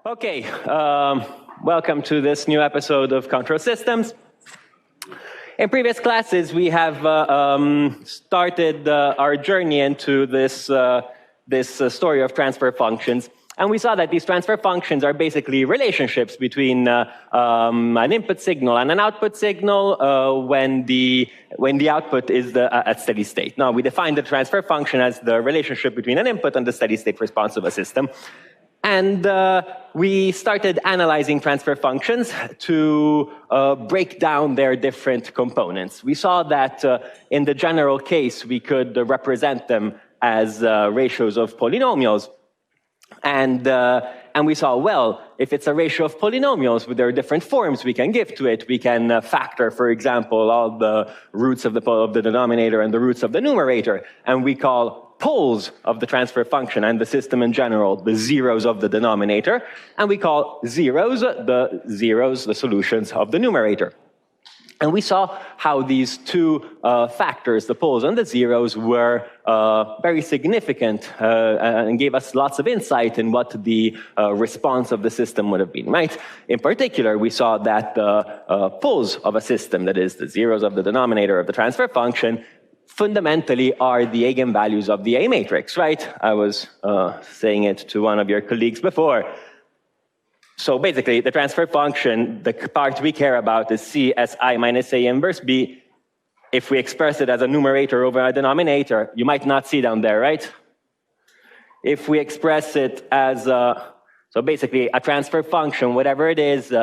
Okay, welcome to this new episode of Control Systems. In previous classes, we have started our journey into this story of transfer functions. And we saw that these transfer functions are basically relationships between an input signal and an output signal when the output is at steady state. Now, we define the transfer function as the relationship between an input and the steady state response of a system. And we started analyzing transfer functions to break down their different components. We saw that in the general case, we could represent them as ratios of polynomials. And we saw, well, if it's a ratio of polynomials, there are different forms we can give to it. We can factor, for example, all the roots of the denominator and the roots of the numerator. And we call poles of the transfer function and the system in general the zeros of the denominator. And we call zeros the solutions of the numerator. And we saw how these two factors, the poles and the zeros, were very significant and gave us lots of insight in what the response of the system would have been, right? In particular, we saw that the poles of a system, that is, the zeros of the denominator of the transfer function, fundamentally are the eigenvalues of the A matrix, right? I was saying it to one of your colleagues before. So basically, the transfer function, the part we care about is C as I minus A inverse B. If we express it as a numerator over a denominator, you might not see down there, right? If we express it as, so basically a transfer function, whatever it is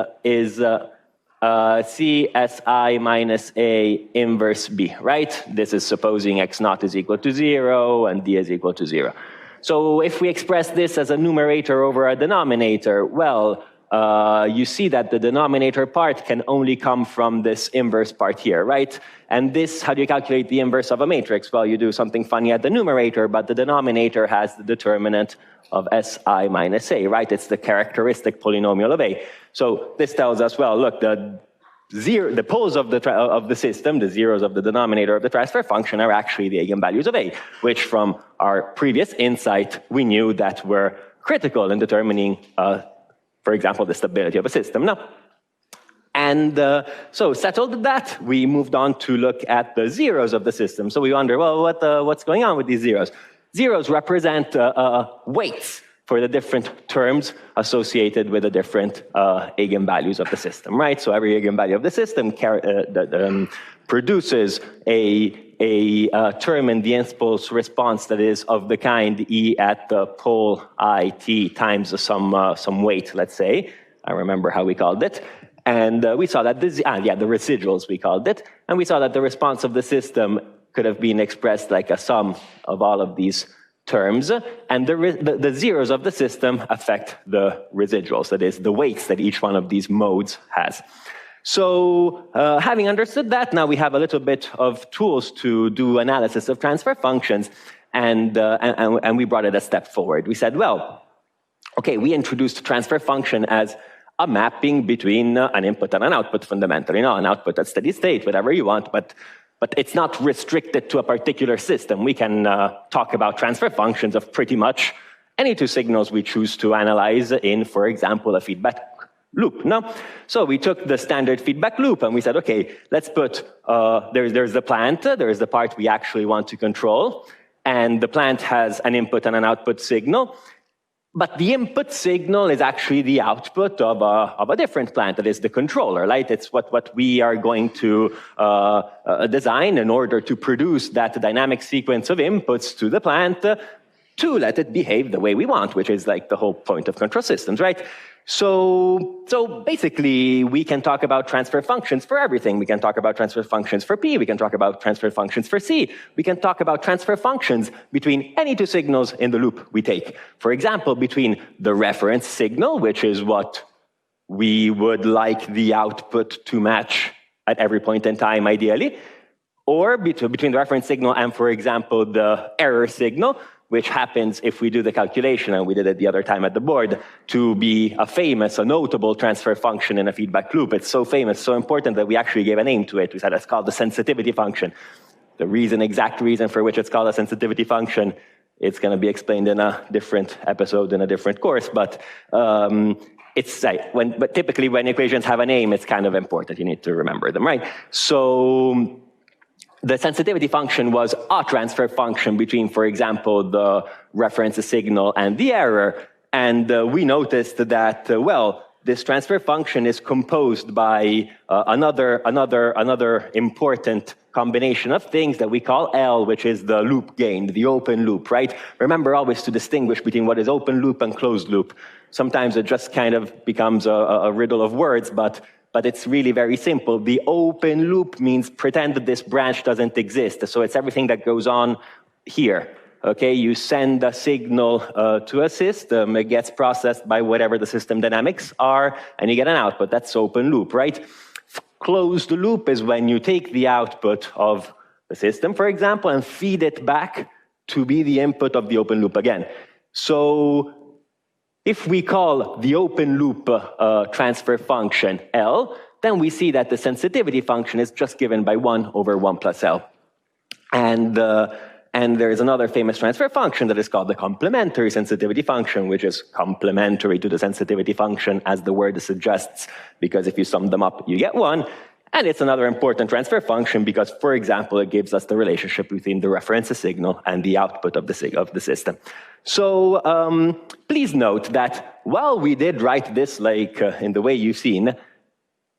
C as I minus A inverse B, right? This is supposing x naught is equal to 0 and d is equal to 0. So if we express this as a numerator over a denominator, well, you see that the denominator part can only come from this inverse part here, right? And this, how do you calculate the inverse of a matrix? Well, you do something funny at the numerator, but the denominator has the determinant of Si minus A, right? It's the characteristic polynomial of A. So this tells us, well, look, the poles of the system, the zeros of the denominator of the transfer function, are actually the eigenvalues of A, which from our previous insight, we knew that were critical in determining, for example, the stability of a system. Now, and so settled that, we moved on to look at the zeros of the system. So we wonder, well, what's going on with these zeros? Zeros represent weights for the different terms associated with the different eigenvalues of the system, right? So every eigenvalue of the system produces a term in the impulse response that is of the kind E at the pole I t times some weight, let's say. I remember how we called it. And we saw that the residuals we called it. And we saw that the response of the system could have been expressed like a sum of all of these terms, and the zeros of the system affect the residuals, that is, the weights that each one of these modes has. So having understood that, now we have a little bit of tools to do analysis of transfer functions, and we brought it a step forward. We said, well, okay, we introduced transfer function as a mapping between an input and an output fundamentally. An output at steady state, whatever you want, but it's not restricted to a particular system. We can talk about transfer functions of pretty much any two signals we choose to analyze in, for example, a feedback loop. No? So we took the standard feedback loop and we said, okay, let's put, there's the plant, there's the part we actually want to control, and the plant has an input and an output signal. But the input signal is actually the output of a different plant, that is the controller, right? It's what we are going to design in order to produce that dynamic sequence of inputs to the plant to let it behave the way we want, which is like the whole point of control systems, right? So basically, we can talk about transfer functions for everything. We can talk about transfer functions for P. We can talk about transfer functions for C. We can talk about transfer functions between any two signals in the loop we take. For example, between the reference signal, which is what we would like the output to match at every point in time, ideally, or between the reference signal and, for example, the error signal, which happens if we do the calculation, and we did it the other time at the board, to be a notable transfer function in a feedback loop. It's so famous, so important that we actually gave a name to it. We said it's called the sensitivity function. The exact reason for which it's called a sensitivity function It's going to be explained in a different episode, in a different course, but but typically when equations have a name, it's kind of important. You need to remember them, right? So the sensitivity function was a transfer function between, for example, the reference signal and the error. And we noticed that, this transfer function is composed by another important combination of things that we call L, which is the loop gain, the open loop, right? Remember always to distinguish between what is open loop and closed loop. Sometimes it just kind of becomes a riddle of words, but it's really very simple. The open loop means pretend that this branch doesn't exist. So it's everything that goes on here. Okay, you send a signal to a system, it gets processed by whatever the system dynamics are, and you get an output. That's open loop, right? Closed loop is when you take the output of the system, for example, and feed it back to be the input of the open loop again. So if we call the open loop transfer function L, then we see that the sensitivity function is just given by 1 over 1 plus L. And there is another famous transfer function that is called the complementary sensitivity function, which is complementary to the sensitivity function, as the word suggests, because if you sum them up, you get 1. And it's another important transfer function because, for example, it gives us the relationship between the reference signal and the output of the system. So please note that while we did write this in the way you've seen,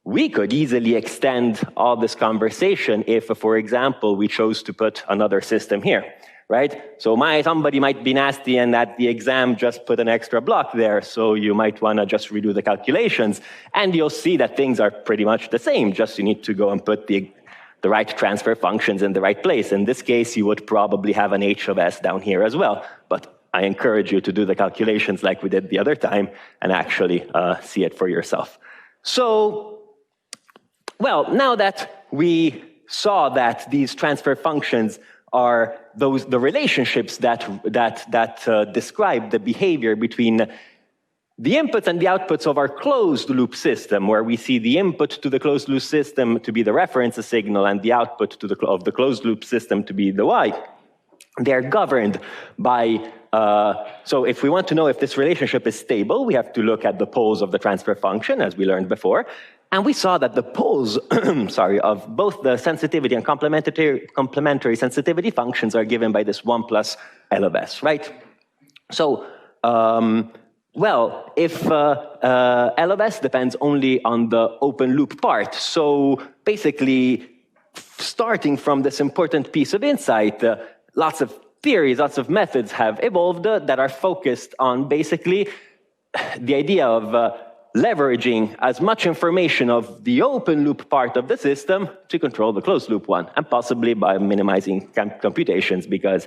we could easily extend all this conversation if, for example, we chose to put another system here, right? So somebody might be nasty and at the exam just put an extra block there, so you might want to just redo the calculations, and you'll see that things are pretty much the same, just you need to go and put the right transfer functions in the right place. In this case, you would probably have an H of S down here as well, but I encourage you to do the calculations like we did the other time and actually see it for yourself. So, well, now that we saw that these transfer functions are the relationships that describe the behavior between the inputs and the outputs of our closed loop system, where we see the input to the closed loop system to be the reference signal and the output of the closed loop system to be the Y, they're governed by, so if we want to know if this relationship is stable, we have to look at the poles of the transfer function, as we learned before. And we saw that the poles, of both the sensitivity and complementary sensitivity functions are given by this 1 plus L of S, right? So, if L of S depends only on the open loop part, so basically, starting from this important piece of insight, lots of theories, lots of methods have evolved that are focused on basically the idea of leveraging as much information of the open loop part of the system to control the closed loop one, and possibly by minimizing computations, because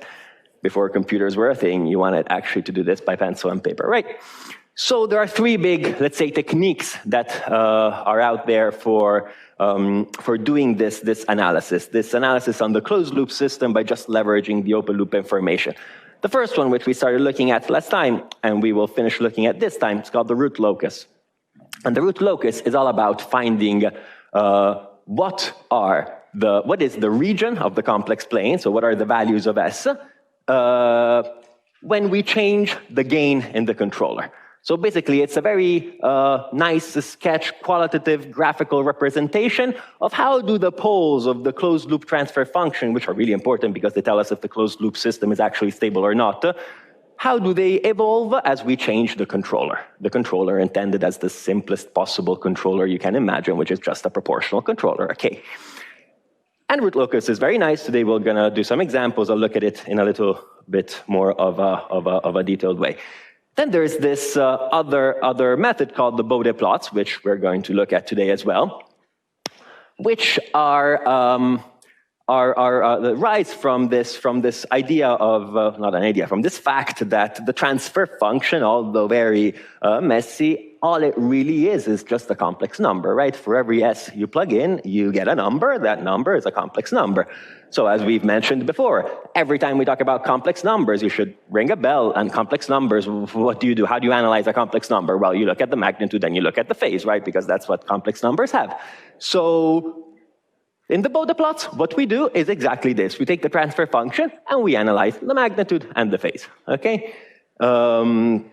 before computers were a thing, you wanted actually to do this by pencil and paper, right? So there are 3 big, let's say, techniques that are out there for doing this analysis on the closed loop system by just leveraging the open loop information. The first one, which we started looking at last time, and we will finish looking at this time, it's called the root locus. And the root locus is all about finding what is the region of the complex plane, so what are the values of S, when we change the gain in the controller. So basically, it's a very nice sketch, qualitative, graphical representation of how do the poles of the closed loop transfer function, which are really important because they tell us if the closed loop system is actually stable or not, how do they evolve as we change the controller? The controller intended as the simplest possible controller you can imagine, which is just a proportional controller, okay. And root locus is very nice. Today we're gonna do some examples. I'll look at it in a little bit more of a detailed way. Then there's this other method called the Bode plots, which we're going to look at today as well, which are rise from this idea of, not an idea, from this fact that the transfer function, although very messy, all it really is just a complex number, right? For every S you plug in, you get a number. That number is a complex number. So as we've mentioned before, every time we talk about complex numbers, you should ring a bell. And complex numbers, what do you do? How do you analyze a complex number? Well, you look at the magnitude, then you look at the phase, right? Because that's what complex numbers have. So In the Bode plots, what we do is exactly this. We take the transfer function and we analyze the magnitude and the phase, okay? And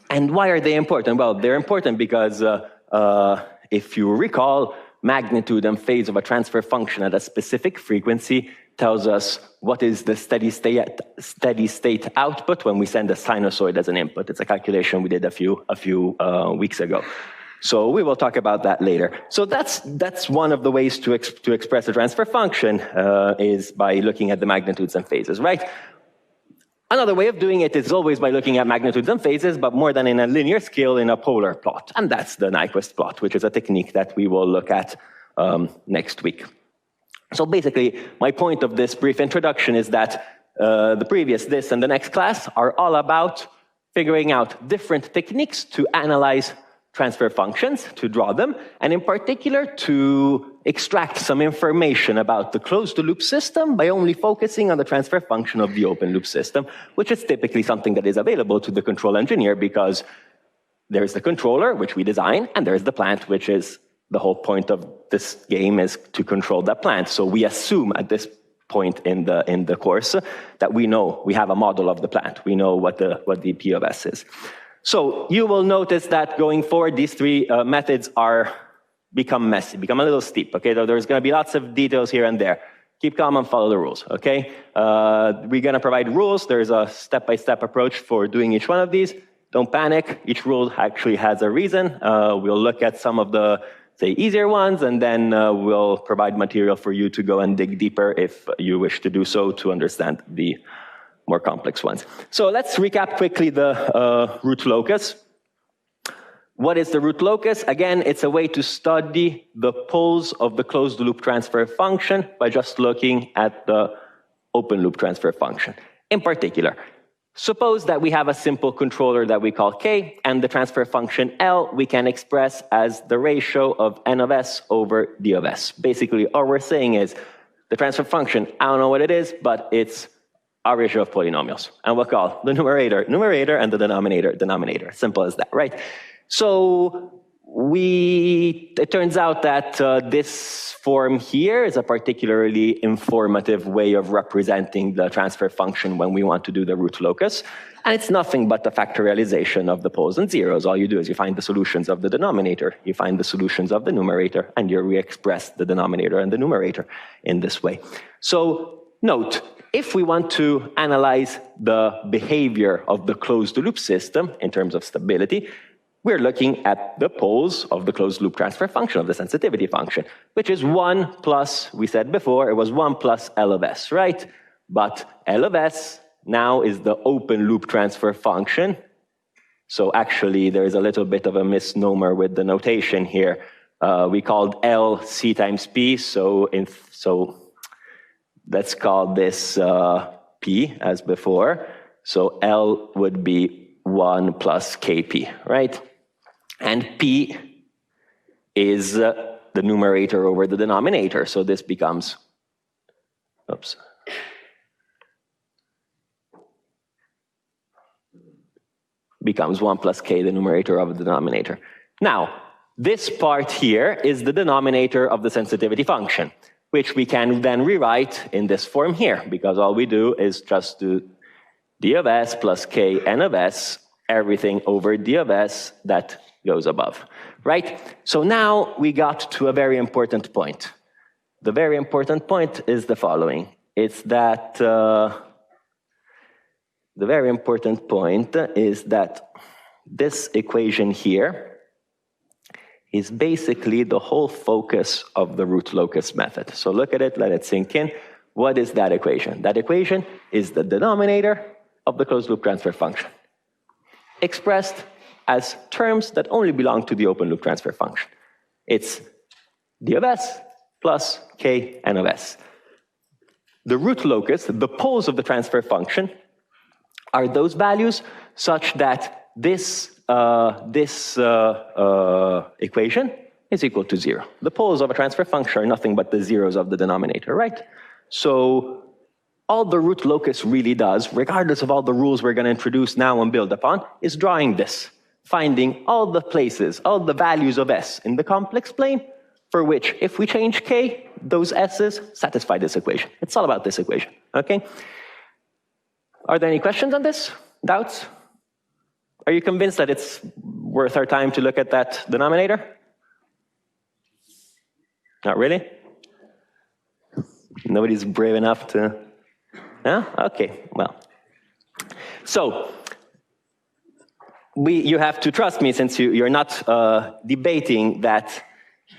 why are they important? Well, they're important because if you recall, magnitude and phase of a transfer function at a specific frequency tells us what is the steady state output when we send a sinusoid as an input. It's a calculation we did a few weeks ago. So we will talk about that later. So that's one of the ways to express a transfer function is by looking at the magnitudes and phases, right? Another way of doing it is always by looking at magnitudes and phases, but more than in a linear scale, in a polar plot. And that's the Nyquist plot, which is a technique that we will look at next week. So basically, my point of this brief introduction is that this and the next class are all about figuring out different techniques to analyze transfer functions, to draw them, and in particular to extract some information about the closed-loop system by only focusing on the transfer function of the open-loop system, which is typically something that is available to the control engineer because there's the controller, which we design, and there's the plant, which is the whole point of this game is to control that plant. So we assume at this point in the course that we know, we have a model of the plant. We know what the P of S is. So you will notice that going forward, these three methods become messy, become a little steep, okay? So there's gonna be lots of details here and there. Keep calm and follow the rules, okay? We're gonna provide rules. There's a step-by-step approach for doing each one of these. Don't panic, each rule actually has a reason. We'll look at some of the, say, easier ones, and then we'll provide material for you to go and dig deeper if you wish to do so to understand the more complex ones. So let's recap quickly the root locus. What is the root locus? Again, it's a way to study the poles of the closed loop transfer function by just looking at the open loop transfer function. In particular, suppose that we have a simple controller that we call K, and the transfer function L we can express as the ratio of N of S over D of S. Basically, all we're saying is the transfer function, I don't know what it is, but it's a ratio of polynomials. And we'll call the numerator, numerator, and the denominator, denominator. Simple as that, right? So it turns out that this form here is a particularly informative way of representing the transfer function when we want to do the root locus. And it's nothing but the factorialization of the poles and zeros. All you do is you find the solutions of the denominator, you find the solutions of the numerator, and you re-express the denominator and the numerator in this way. So note, if we want to analyze the behavior of the closed-loop system in terms of stability, we're looking at the poles of the closed-loop transfer function, of the sensitivity function, which is 1 plus, we said before, it was 1 plus L of S, right? But L of S now is the open-loop transfer function. So actually, there is a little bit of a misnomer with the notation here. We called L C times P, so let's call this P as before. So L would be 1 plus Kp, right? And P is the numerator over the denominator. So this becomes, becomes 1 plus K, the numerator of the denominator. Now, this part here is the denominator of the sensitivity function, which we can then rewrite in this form here, because all we do is just do D of S plus K N of S, everything over D of S that goes above, right? So now we got to a very important point. The very important point is the following. It's that, the very important point is that this equation here is basically the whole focus of the root locus method. So look at it, let it sink in. What is that equation? That equation is the denominator of the closed loop transfer function, expressed as terms that only belong to the open loop transfer function. It's D of S plus K N of S. The root locus, the poles of the transfer function, are those values such that this equation is equal to 0. The poles of a transfer function are nothing but the zeros of the denominator, right? So all the root locus really does, regardless of all the rules we're going to introduce now and build upon, is drawing this, finding all the places, all the values of S in the complex plane for which, if we change k, those s's satisfy this equation. It's all about this equation, okay? Are there any questions on this? Doubts? Are you convinced that it's worth our time to look at that denominator? Not really? Nobody's brave enough to... No? Okay, well. So, you have to trust me, since you're not debating, that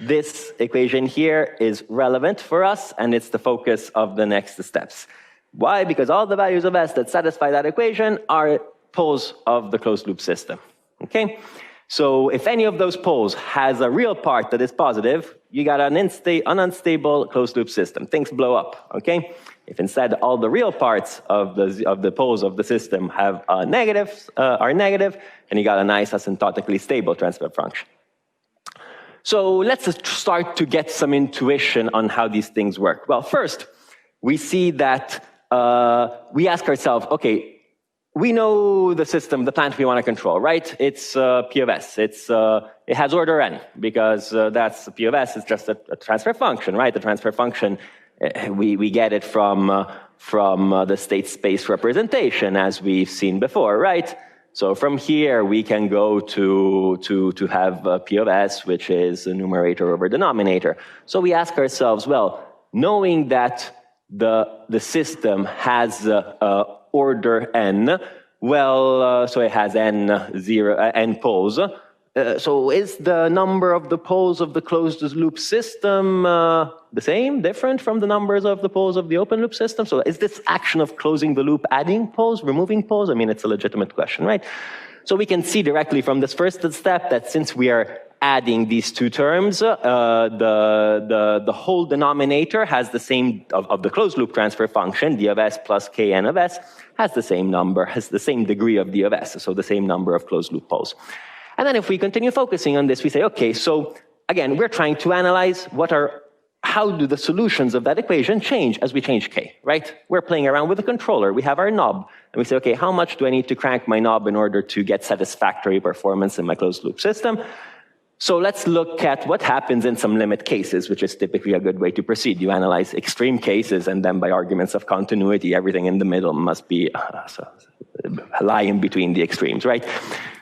this equation here is relevant for us, and it's the focus of the next steps. Why? Because all the values of s that satisfy that equation are poles of the closed loop system. Okay? So if any of those poles has a real part that is positive, you got an unstable closed loop system. Things blow up. Okay? If instead all the real parts of the poles of the system have are negative, and you got a nice asymptotically stable transfer function. So let's start to get some intuition on how these things work. Well, first, we see that we ask ourselves, okay, we know the system, the plant we want to control, right? It's P of s. It has order n, because that's P of s is just a transfer function, right? The transfer function, we get it from the state space representation, as we've seen before, right? So from here, we can go to have P of s, which is a numerator over denominator. So we ask ourselves, well, knowing that the system has order n, well, so it has n poles. So is the number of the poles of the closed loop system the same, different from the numbers of the poles of the open loop system? So is this action of closing the loop adding poles, removing poles? I mean, it's a legitimate question, right? So we can see directly from this first step that since we are adding these two terms, the whole denominator has the same, of the closed loop transfer function, d of s plus k n of s, has the same number, has the same degree of d of s, so the same number of closed loop poles. And then if we continue focusing on this, we say, okay, so again, we're trying to analyze how do the solutions of that equation change as we change k, right? We're playing around with the controller. We have our knob, and we say, okay, how much do I need to crank my knob in order to get satisfactory performance in my closed loop system? So let's look at what happens in some limit cases, which is typically a good way to proceed. You analyze extreme cases, and then by arguments of continuity, everything in the middle must be lie in between the extremes, right?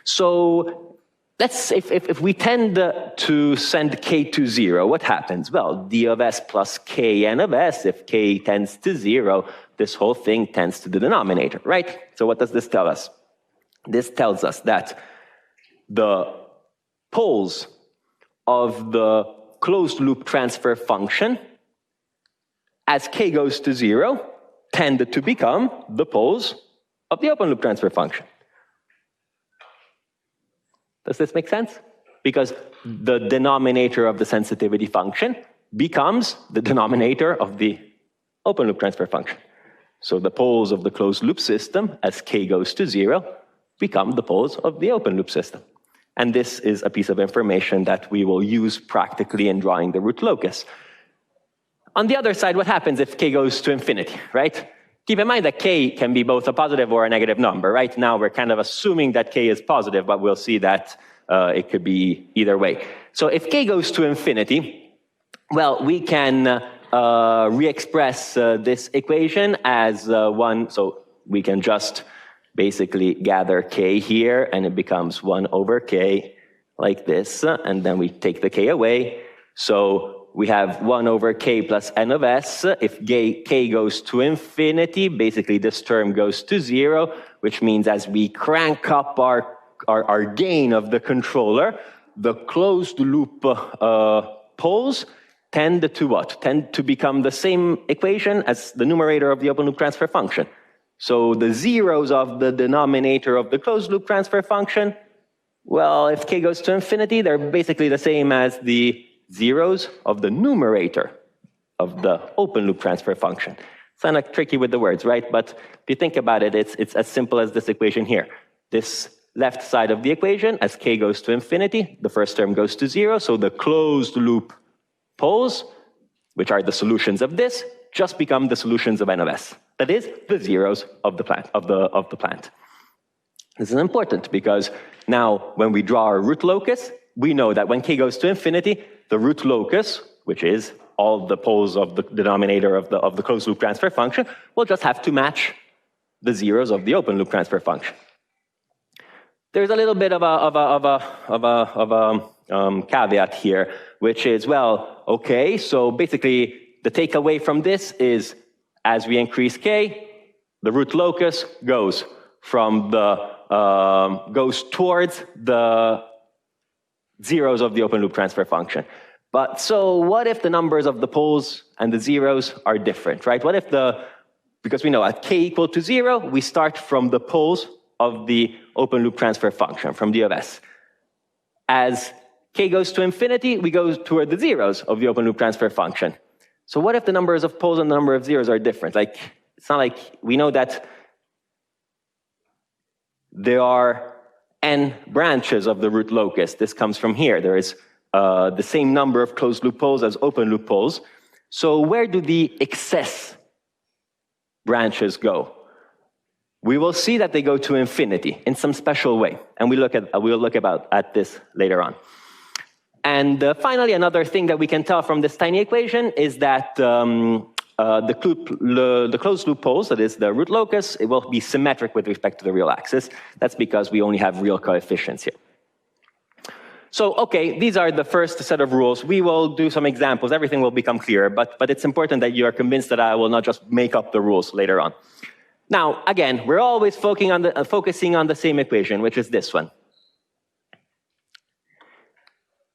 So if we tend to send k to 0, what happens? Well, d of s plus k n of s, if k tends to 0, this whole thing tends to the denominator, right? So what does this tell us? This tells us that the poles of the closed loop transfer function, as k goes to 0, tend to become the poles of the open loop transfer function. Does this make sense? Because the denominator of the sensitivity function becomes the denominator of the open loop transfer function. So the poles of the closed loop system, as k goes to 0, become the poles of the open loop system. And this is a piece of information that we will use practically in drawing the root locus. On the other side, what happens if k goes to infinity, right? Keep in mind that k can be both a positive or a negative number. Right now, we're kind of assuming that k is positive, but we'll see that it could be either way. So if k goes to infinity, well, we can re-express this equation as one, so we can just basically gather k here, and it becomes 1 over k, like this, and then we take the k away. So we have 1 over k plus n of s. If k goes to infinity, basically this term goes to 0, which means as we crank up our gain of the controller, the closed loop poles tend to what? Tend to become the same equation as the numerator of the open loop transfer function. So the zeros of the denominator of the closed loop transfer function, well, if k goes to infinity, they're basically the same as the zeros of the numerator of the open loop transfer function. It's kind of tricky with the words, right? But if you think about it, it's as simple as this equation here. This left side of the equation, as k goes to infinity, the first term goes to 0, so the closed loop poles, which are the solutions of this, just become the solutions of n of s. That is, the zeros of the plant. This is important because now when we draw our root locus, we know that when k goes to infinity, the root locus, which is all the poles of the denominator of the closed loop transfer function, will just have to match the zeros of the open loop transfer function. There's a little bit of a caveat here, which is, well, okay, so basically the takeaway from this is as we increase k, the root locus goes from goes towards the zeros of the open loop transfer function. But so what if the numbers of the poles and the zeros are different, right? What if because we know at k equal to 0, we start from the poles of the open loop transfer function, from d of s. As k goes to infinity, we go toward the zeros of the open loop transfer function. So what if the numbers of poles and the number of zeros are different? Like, it's not like we know that there are n branches of the root locus. This comes from here. There is the same number of closed loop poles as open loop poles. So where do the excess branches go? We will see that they go to infinity in some special way, and we'll look at this later on. And finally, another thing that we can tell from this tiny equation is that the closed loop poles, that is the root locus, it will be symmetric with respect to the real axis. That's because we only have real coefficients here. So, okay, these are the first set of rules. We will do some examples. Everything will become clearer, but it's important that you are convinced that I will not just make up the rules later on. Now, again, we're always focusing on the same equation, which is this one.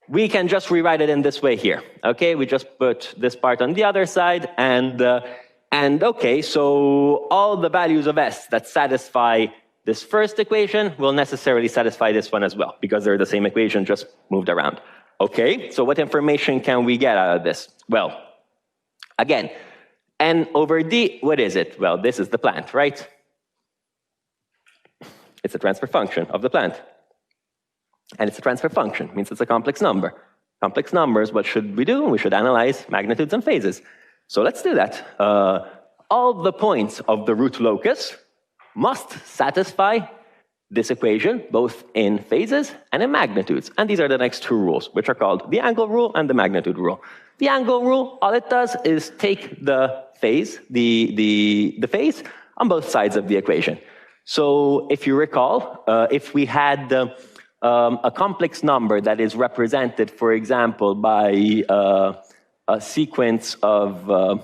We can just rewrite it in this way here, okay? We just put this part on the other side, and okay, so all the values of s that satisfy this first equation will necessarily satisfy this one as well, because they're the same equation, just moved around. Okay, so what information can we get out of this? Well, again, n over d, what is it? Well, this is the plant, right? It's a transfer function of the plant. And it's a transfer function, means it's a complex number. Complex numbers, what should we do? We should analyze magnitudes and phases. So let's do that. All the points of the root locus must satisfy this equation, both in phases and in magnitudes. And these are the next two rules, which are called the angle rule and the magnitude rule. The angle rule, all it does is take the phase, the phase on both sides of the equation. So if you recall, if we had a complex number that is represented, for example, by a sequence of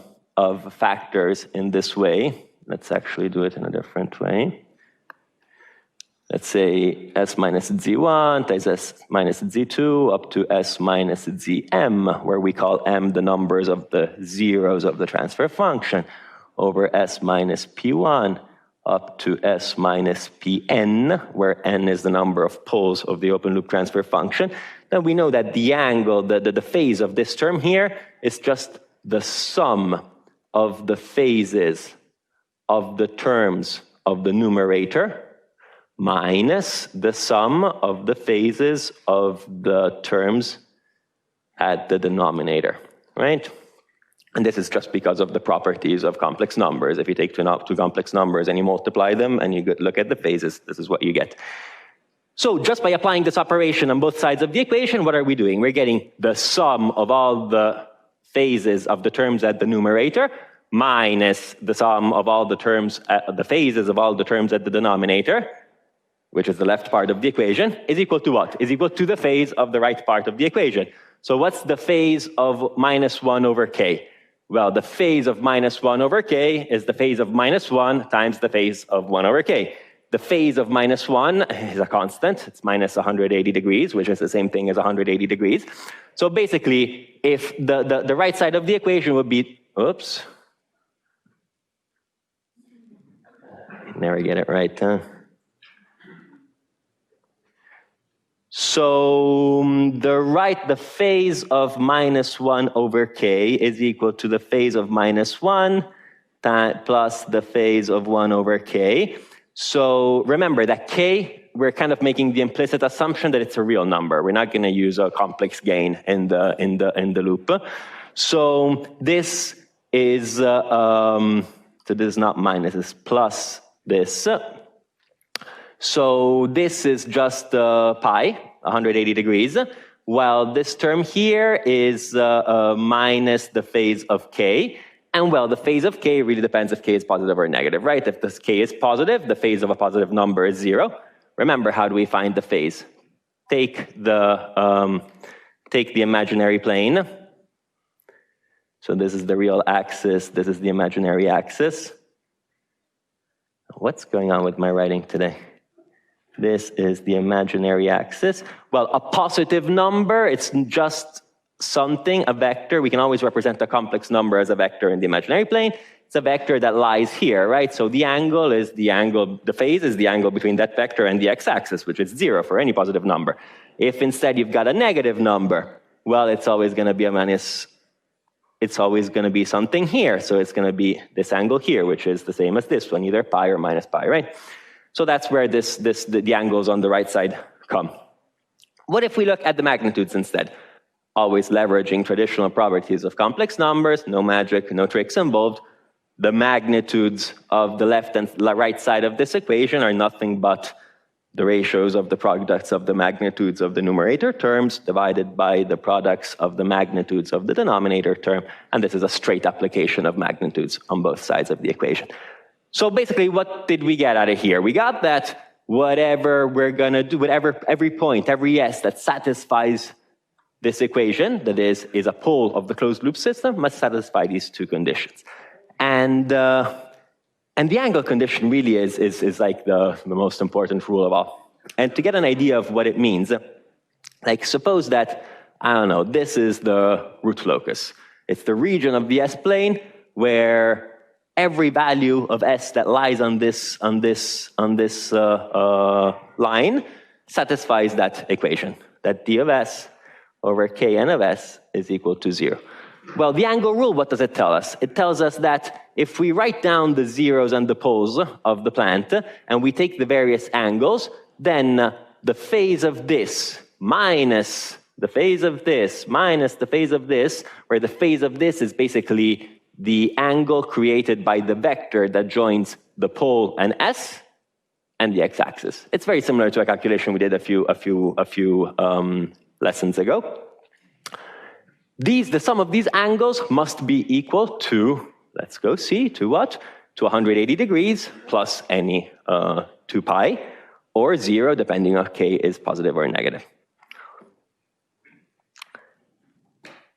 factors in this way. Let's actually do it in a different way. Let's say s minus z1 times s minus z2 up to s minus zm, where we call m the numbers of the zeros of the transfer function, over s minus p1 up to s minus pn, where n is the number of poles of the open loop transfer function. Then we know that the angle, the phase of this term here is just the sum of the phases of the terms of the numerator minus the sum of the phases of the terms at the denominator, right? And this is just because of the properties of complex numbers. If you take two complex numbers and you multiply them and you look at the phases, this is what you get. So just by applying this operation on both sides of the equation, what are we doing? We're getting the sum of all the phases of the terms at the numerator minus the sum of all the terms, the phases of all the terms at the denominator, which is the left part of the equation, is equal to what? Is equal to the phase of the right part of the equation. So what's the phase of minus 1 over k? Well, the phase of minus 1 over k is the phase of minus 1 times the phase of 1 over k. The phase of minus 1 is a constant. It's minus 180 degrees, which is the same thing as 180 degrees. So basically, if the right side of the equation would be, oops. Never get it right, huh? So the phase of minus 1 over k is equal to the phase of minus 1 plus the phase of 1 over k. So remember that k, we're kind of making the implicit assumption that it's a real number. We're not going to use a complex gain in the loop. So this is so this is not minus, it's plus this. So this is just pi, 180 degrees, while this term here is minus the phase of k. And well, the phase of k really depends if k is positive or negative, right? If this k is positive, the phase of a positive number is 0. Remember, how do we find the phase? Take the imaginary plane. So this is the real axis, this is the imaginary axis. What's going on with my writing today? This is the imaginary axis. Well, a positive number, it's just something, a vector. We can always represent a complex number as a vector in the imaginary plane. It's a vector that lies here, right? So the angle is the angle, the phase is the angle between that vector and the x-axis, which is 0 for any positive number. If instead you've got a negative number, well, it's always going to be a minus, it's always going to be something here. So it's going to be this angle here, which is the same as this one, either pi or minus pi, right? So that's where the angles on the right side come. What if we look at the magnitudes instead? Always leveraging traditional properties of complex numbers, no magic, no tricks involved. The magnitudes of the left and right side of this equation are nothing but the ratios of the products of the magnitudes of the numerator terms divided by the products of the magnitudes of the denominator term. And this is a straight application of magnitudes on both sides of the equation. So basically, what did we get out of here? We got that whatever we're going to do, every point, every s that satisfies this equation, that is a pole of the closed loop system, must satisfy these two conditions. And the angle condition really is like the most important rule of all. And to get an idea of what it means, like suppose that, I don't know, this is the root locus. It's the region of the S-plane where every value of s that lies on this line satisfies that equation, that d of s over kn of s is equal to 0. Well, the angle rule, what does it tell us? It tells us that if we write down the zeros and the poles of the plant, and we take the various angles, then the phase of this minus the phase of this minus the phase of this, where the phase of this is basically the angle created by the vector that joins the pole and s and the x-axis. It's very similar to a calculation we did a few lessons ago. The sum of these angles must be equal to, let's go see, to what? To 180 degrees plus any 2 pi, or 0, depending on k is positive or negative.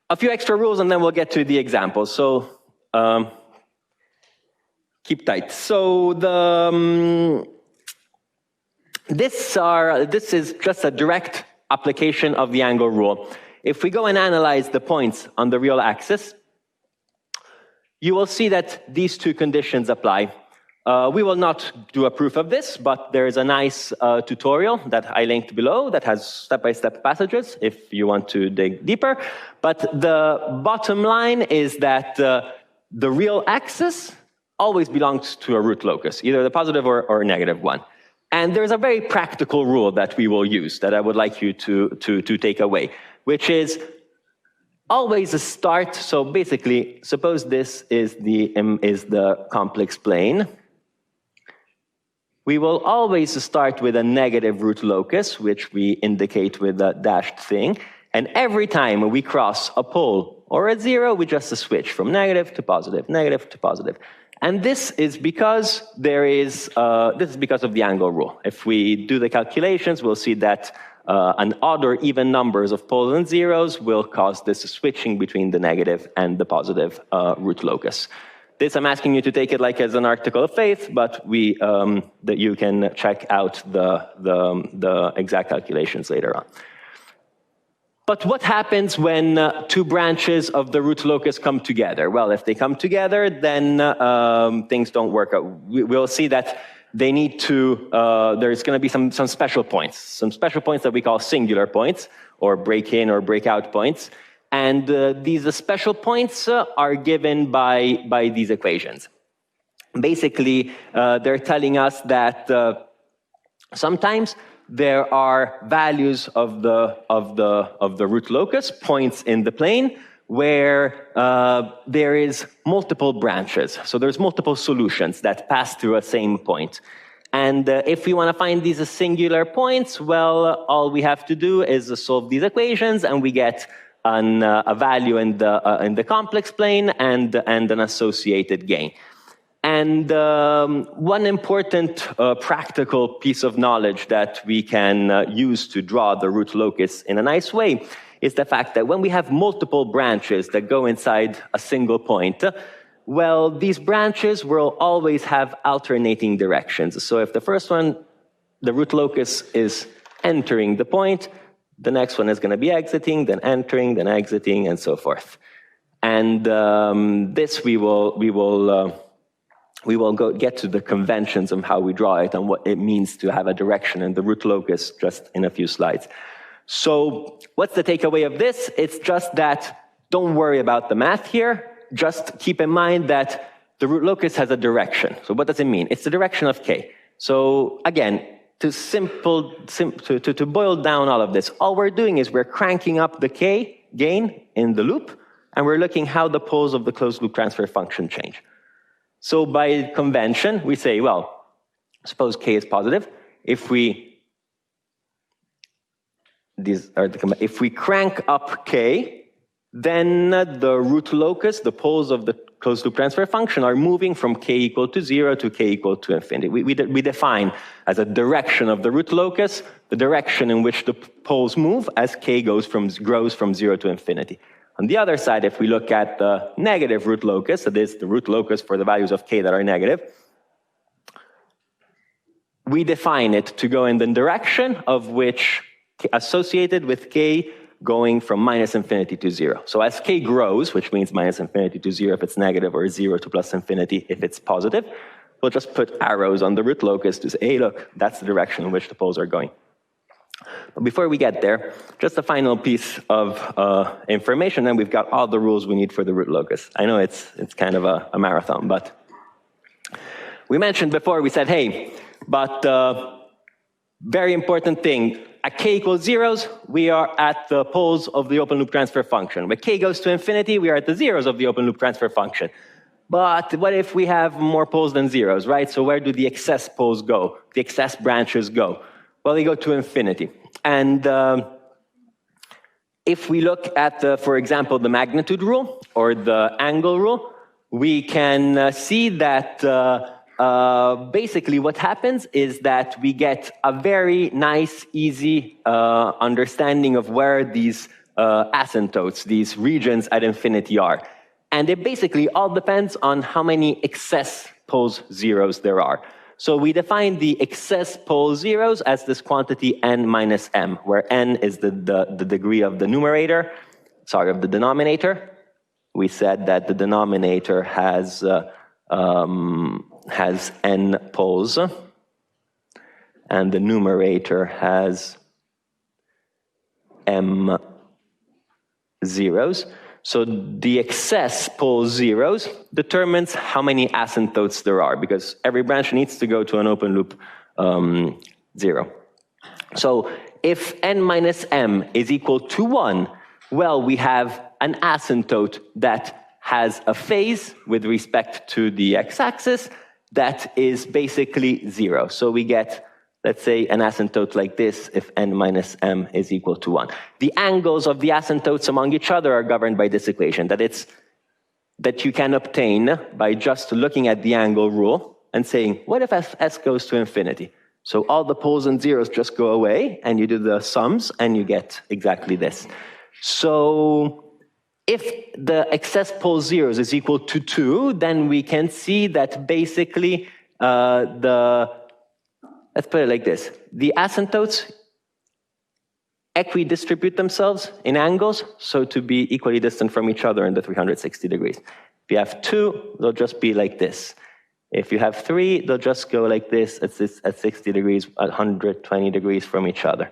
A few extra rules, and then we'll get to the examples. So keep tight. So this is just a direct application of the angle rule. If we go and analyze the points on the real axis, you will see that these two conditions apply. We will not do a proof of this, but there is a nice tutorial that I linked below that has step-by-step passages if you want to dig deeper. But the bottom line is that the real axis always belongs to a root locus, either the positive or negative one. And there's a very practical rule that we will use that I would like you to take away, which is always start. So basically, suppose this is the complex plane. We will always start with a negative root locus, which we indicate with a dashed thing. And every time we cross a pole or a 0, we just switch from negative to positive, negative to positive. And this is because this is because of the angle rule. If we do the calculations, we'll see that an odd or even numbers of poles and zeros will cause this switching between the negative and the positive root locus. This I'm asking you to take it like as an article of faith, but that you can check out the exact calculations later on. But what happens when two branches of the root locus come together? Well, if they come together, then things don't work out. We'll see that they need to, there's going to be some special points that we call singular points, or break-in or break-out points. And these special points are given by these equations. Basically, they're telling us that sometimes there are values of the root locus, points in the plane, where there is multiple branches. So there's multiple solutions that pass through a same point. And if we want to find these singular points, well, all we have to do is solve these equations, and we get a value in the complex plane and an associated gain. And one important practical piece of knowledge that we can use to draw the root locus in a nice way is the fact that when we have multiple branches that go inside a single point, well, these branches will always have alternating directions. So if the first one, the root locus is entering the point, the next one is going to be exiting, then entering, then exiting, and so forth. And this we will get to the conventions of how we draw it and what it means to have a direction in the root locus just in a few slides. So what's the takeaway of this? It's just that don't worry about the math here. Just keep in mind that the root locus has a direction. So what does it mean? It's the direction of k. So again, to boil down all of this, all we're doing is we're cranking up the k gain in the loop, and we're looking how the poles of the closed loop transfer function change. So by convention, we say, well, suppose k is positive. If we crank up k, then the root locus, the poles of the closed loop transfer function, are moving from k equal to 0 to k equal to infinity. We define as a direction of the root locus the direction in which the poles move as k grows from 0 to infinity. On the other side, if we look at the negative root locus, that is the root locus for the values of k that are negative, we define it to go in the direction of which associated with k going from minus infinity to 0. So as k grows, which means minus infinity to 0 if it's negative, or 0 to plus infinity if it's positive, we'll just put arrows on the root locus to say, hey, look, that's the direction in which the poles are going. But before we get there, just a final piece of information, and we've got all the rules we need for the root locus. I know it's kind of a marathon, but we mentioned before, we said, hey, but very important thing, at k equals zeros, we are at the poles of the open loop transfer function. When k goes to infinity, we are at the zeros of the open loop transfer function. But what if we have more poles than zeros, right? So where do the excess poles go? The excess branches go? Well, they go to infinity. And if we look at, for example, the magnitude rule or the angle rule, we can see that basically what happens is that we get a very nice, easy understanding of where these asymptotes, these regions at infinity are. And it basically all depends on how many excess poles zeros there are. So we define the excess pole zeros as this quantity n minus m, where n is the degree of the numerator, sorry, of the denominator. We said that the denominator has n poles, and the numerator has m zeros. So the excess pole zeros determines how many asymptotes there are, because every branch needs to go to an open loop 0. So if n minus m is equal to 1, well, we have an asymptote that has a phase with respect to the x-axis that is basically 0. So we get, let's say, an asymptote like this if n minus m is equal to 1. The angles of the asymptotes among each other are governed by this equation that you can obtain by just looking at the angle rule and saying, what if s goes to infinity? So all the poles and zeros just go away, and you do the sums, and you get exactly this. So if the excess pole zeros is equal to 2, then we can see that basically let's put it like this. The asymptotes equidistribute themselves in angles, so to be equally distant from each other in the 360 degrees. If you have 2, they'll just be like this. If you have 3, they'll just go like this at 60 degrees, 120 degrees from each other.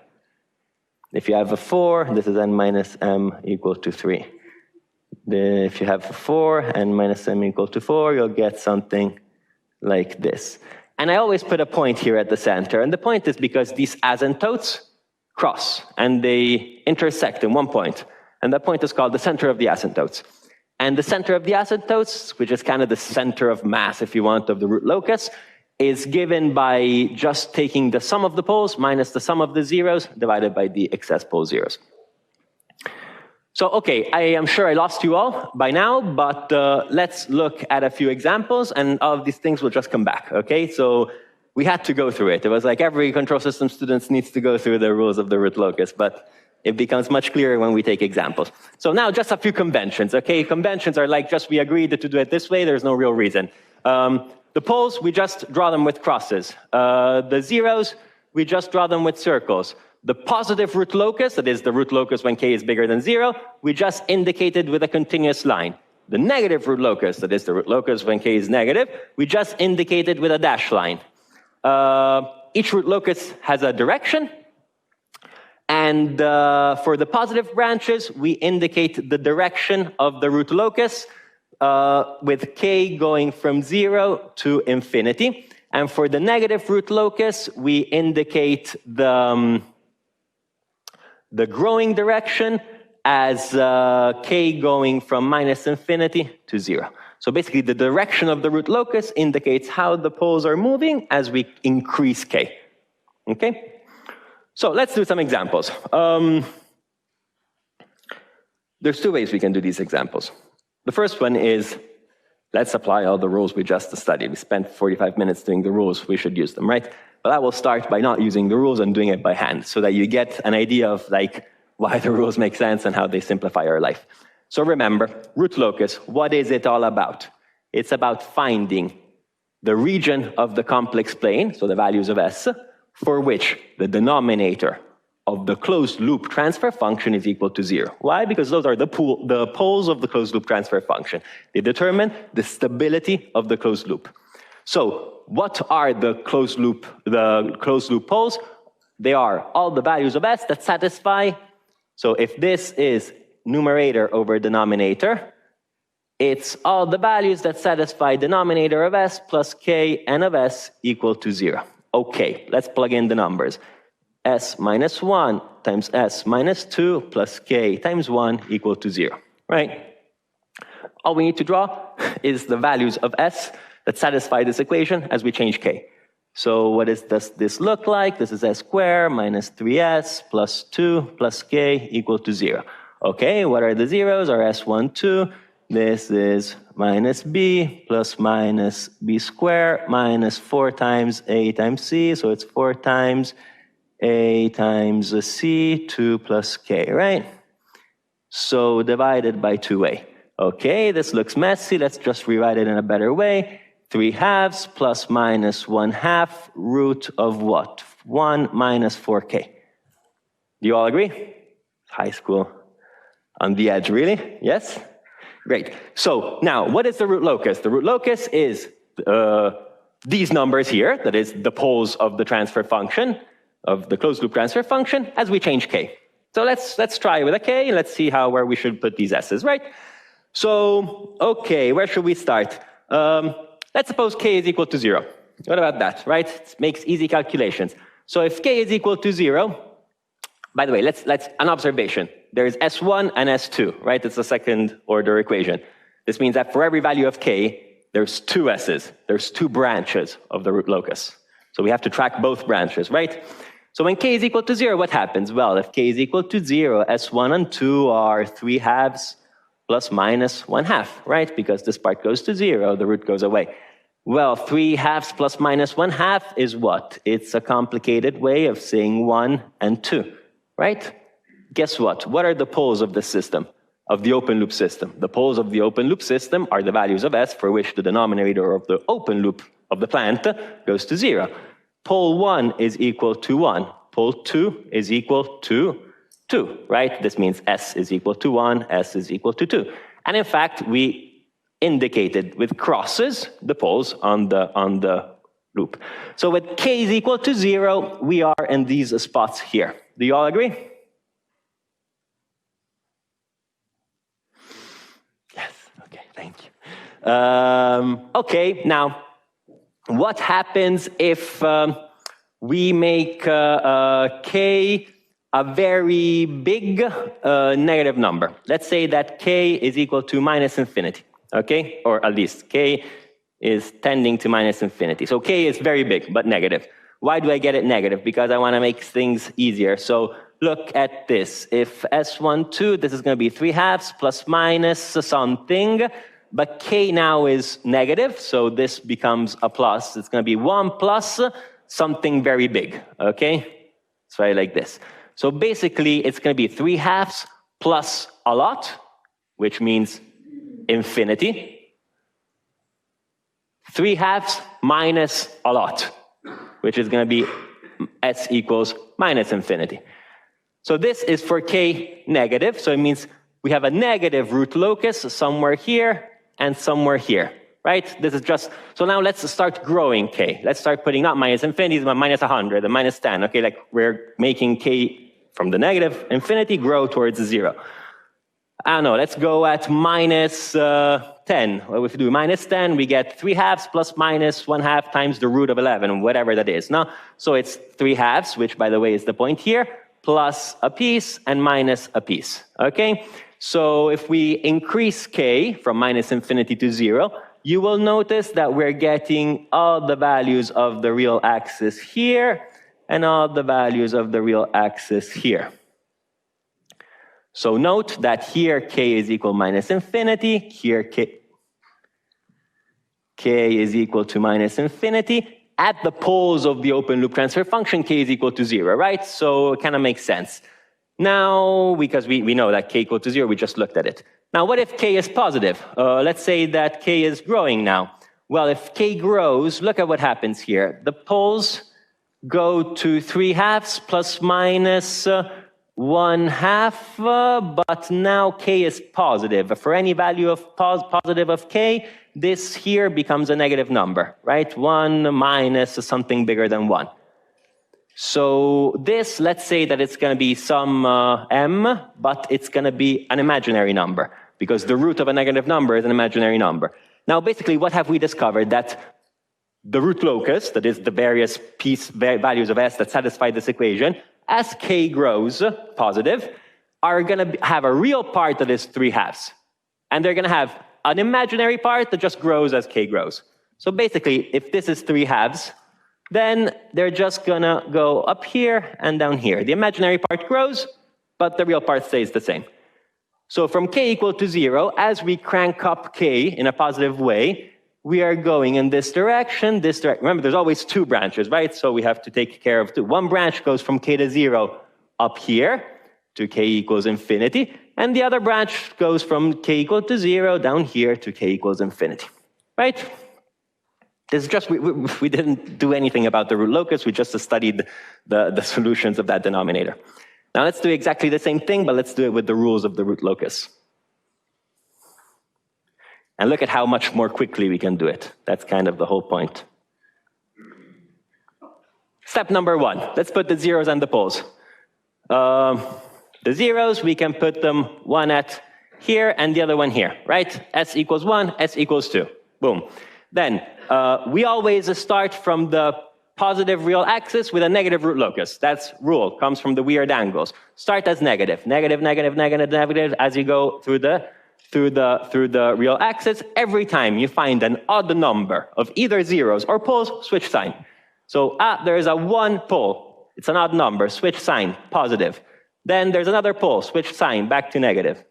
If you have a 4, this is n minus m equal to 3. If you have a 4, n minus m equal to 4, you'll get something like this. And I always put a point here at the center, and the point is because these asymptotes cross, and they intersect in one point, and that point is called the center of the asymptotes. And the center of the asymptotes, which is kind of the center of mass, if you want, of the root locus, is given by just taking the sum of the poles minus the sum of the zeros divided by the excess pole zeros. So, okay, I am sure I lost you all by now, but let's look at a few examples, and all of these things will just come back, okay? So we had to go through it. It was like every control system student needs to go through the rules of the root locus, but it becomes much clearer when we take examples. So now just a few conventions, okay? Conventions are like just we agreed to do it this way, there's no real reason. The poles, we just draw them with crosses. The zeros, we just draw them with circles. The positive root locus, that is the root locus when k is bigger than 0, we just indicated with a continuous line. The negative root locus, that is the root locus when k is negative, we just indicated with a dashed line. Each root locus has a direction, and for the positive branches, we indicate the direction of the root locus with k going from 0 to infinity. And for the negative root locus, we indicate the growing direction as k going from minus infinity to 0. So basically, the direction of the root locus indicates how the poles are moving as we increase k. Okay? So let's do some examples. There's two ways we can do these examples. The first one is, let's apply all the rules we just studied. We spent 45 minutes doing the rules, we should use them, right? But I will start by not using the rules and doing it by hand, so that you get an idea of like why the rules make sense and how they simplify our life. So remember, root locus, what is it all about? It's about finding the region of the complex plane, so the values of S, for which the denominator of the closed loop transfer function is equal to 0. Why? Because those are the poles of the closed loop transfer function. They determine the stability of the closed loop. So what are the closed loop poles? They are all the values of S that satisfy. So if this is numerator over denominator, it's all the values that satisfy denominator of S plus k n of S equal to 0. Okay, let's plug in the numbers. S minus 1 times S minus 2 plus k times 1 equal to 0, right? All we need to draw is the values of S that satisfy this equation as we change k. So what does this look like? This is S squared minus 3S plus 2 plus k equal to 0. Okay, what are the zeros? Our S1, 2. This is minus b plus minus b squared minus 4 times a times c. So it's 4 times a times c, 2 plus k, right? So divided by 2a. Okay, this looks messy. Let's just rewrite it in a better way. 3/2 plus minus 1/2 root of what? 1 minus 4k. Do you all agree? High school on the edge, really? Yes? Great. So now, what is the root locus? The root locus is these numbers here, that is the poles of the transfer function, of the closed loop transfer function, as we change k. So let's try with a k, and let's see where we should put these s's, right? So, okay, where should we start? Let's suppose k is equal to 0. What about that, right? It makes easy calculations. So if k is equal to 0, by the way, let's an observation. There is S1 and S2, right? It's a second order equation. This means that for every value of k, there's 2 s's. There's 2 branches of the root locus. So we have to track both branches, right? So when k is equal to 0, what happens? Well, if k is equal to 0, S1 and 2 are 3/2 plus minus 1/2, right? Because this part goes to 0, the root goes away. Well, 3/2 plus minus 1/2 is what? It's a complicated way of saying 1 and 2, right? Guess what? What are the poles of the system, of the open loop system? The poles of the open loop system are the values of S for which the denominator of the open loop of the plant goes to 0. Pole 1 is equal to 1. Pole 2 is equal to 2, right? This means S is equal to 1, S is equal to 2. And in fact, we indicated with crosses the poles on the loop. So with k is equal to 0, we are in these spots here. Do you all agree? Yes, okay, thank you. Okay, now, what happens if we make k a very big negative number? Let's say that k is equal to minus infinity, okay? Or at least k is tending to minus infinity. So k is very big, but negative. Why do I get it negative? Because I want to make things easier. So look at this. If S12, this is going to be 3/2 plus minus something, but k now is negative, so this becomes a plus. It's going to be 1 plus something very big, okay? Let's write it like this. So basically, it's going to be 3/2 plus a lot, which means infinity. 3/2 minus a lot, which is going to be s equals minus infinity. So this is for k negative, so it means we have a negative root locus somewhere here and somewhere here, right? This is just, so now let's start growing k. Let's start putting not minus infinity, but minus 100 and minus 10, okay? Like we're making k from the negative infinity grow towards 0. I don't know, let's go at minus 10. Well, if we do minus 10, we get 3/2 plus minus 1/2 times the root of 11, whatever that is. No? So it's 3/2, which by the way is the point here, plus a piece and minus a piece, okay? So if we increase k from minus infinity to 0, you will notice that we're getting all the values of the real axis here and all the values of the real axis here. So note that here k is equal minus infinity, here k is equal to minus infinity. At the poles of the open loop transfer function, k is equal to 0, right? So it kind of makes sense. Now, because we know that k equal to 0, we just looked at it. Now, what if k is positive? Let's say that k is growing now. Well, if k grows, look at what happens here. The poles go to 3/2 plus minus 1/2, but now k is positive. For any value of positive of k, this here becomes a negative number, right? 1 minus something bigger than 1. So this, let's say that it's going to be some m, but it's going to be an imaginary number, because the root of a negative number is an imaginary number. Now, basically, what have we discovered? That the root locus, that is the various values of s that satisfy this equation, as k grows positive, are going to have a real part that is 3/2. And they're going to have an imaginary part that just grows as k grows. So basically, if this is 3/2, then they're just going to go up here and down here. The imaginary part grows, but the real part stays the same. So from k equal to 0, as we crank up k in a positive way, we are going in this direction, this direction. Remember, there's always two branches, right? So we have to take care of two. One branch goes from k to 0 up here to k equals infinity, and the other branch goes from k equal to 0 down here to k equals infinity, right? This is just, we didn't do anything about the root locus, we just studied the solutions of that denominator. Now let's do exactly the same thing, but let's do it with the rules of the root locus. And look at how much more quickly we can do it. That's kind of the whole point. Step number 1, let's put the zeros on the poles. The zeros, we can put them one at here and the other one here, right? S equals 1, S equals 2. Boom. Then we always start from the positive real axis with a negative root locus. That's rule, comes from the weird angles. Start as negative, negative, negative, negative, negative, as you go through the real axis. Every time you find an odd number of either zeros or poles, switch sign. So there is a 1 pole. It's an odd number, switch sign, positive. Then there's another pole, switch sign, back to negative.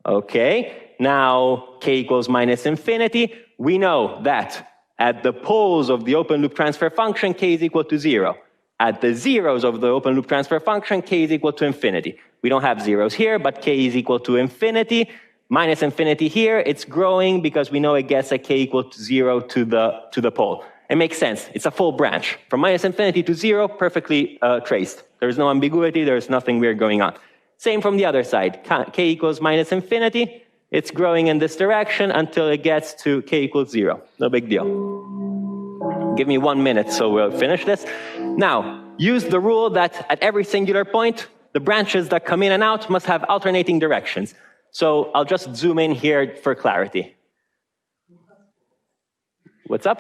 Okay, now k equals minus infinity. We know that at the poles of the open loop transfer function, k is equal to 0. At the zeros of the open loop transfer function, k is equal to infinity. We don't have zeros here, but k is equal to infinity. Minus infinity here, it's growing because we know it gets a k equal to 0 to the pole. It makes sense. It's a full branch. From minus infinity to 0, perfectly traced. There's no ambiguity. There's nothing weird going on. Same from the other side. K equals minus infinity. It's growing in this direction until it gets to k equals 0. No big deal. Give me 1 minute so we'll finish this. Now, use the rule that at every singular point, the branches that come in and out must have alternating directions. So I'll just zoom in here for clarity. What's up?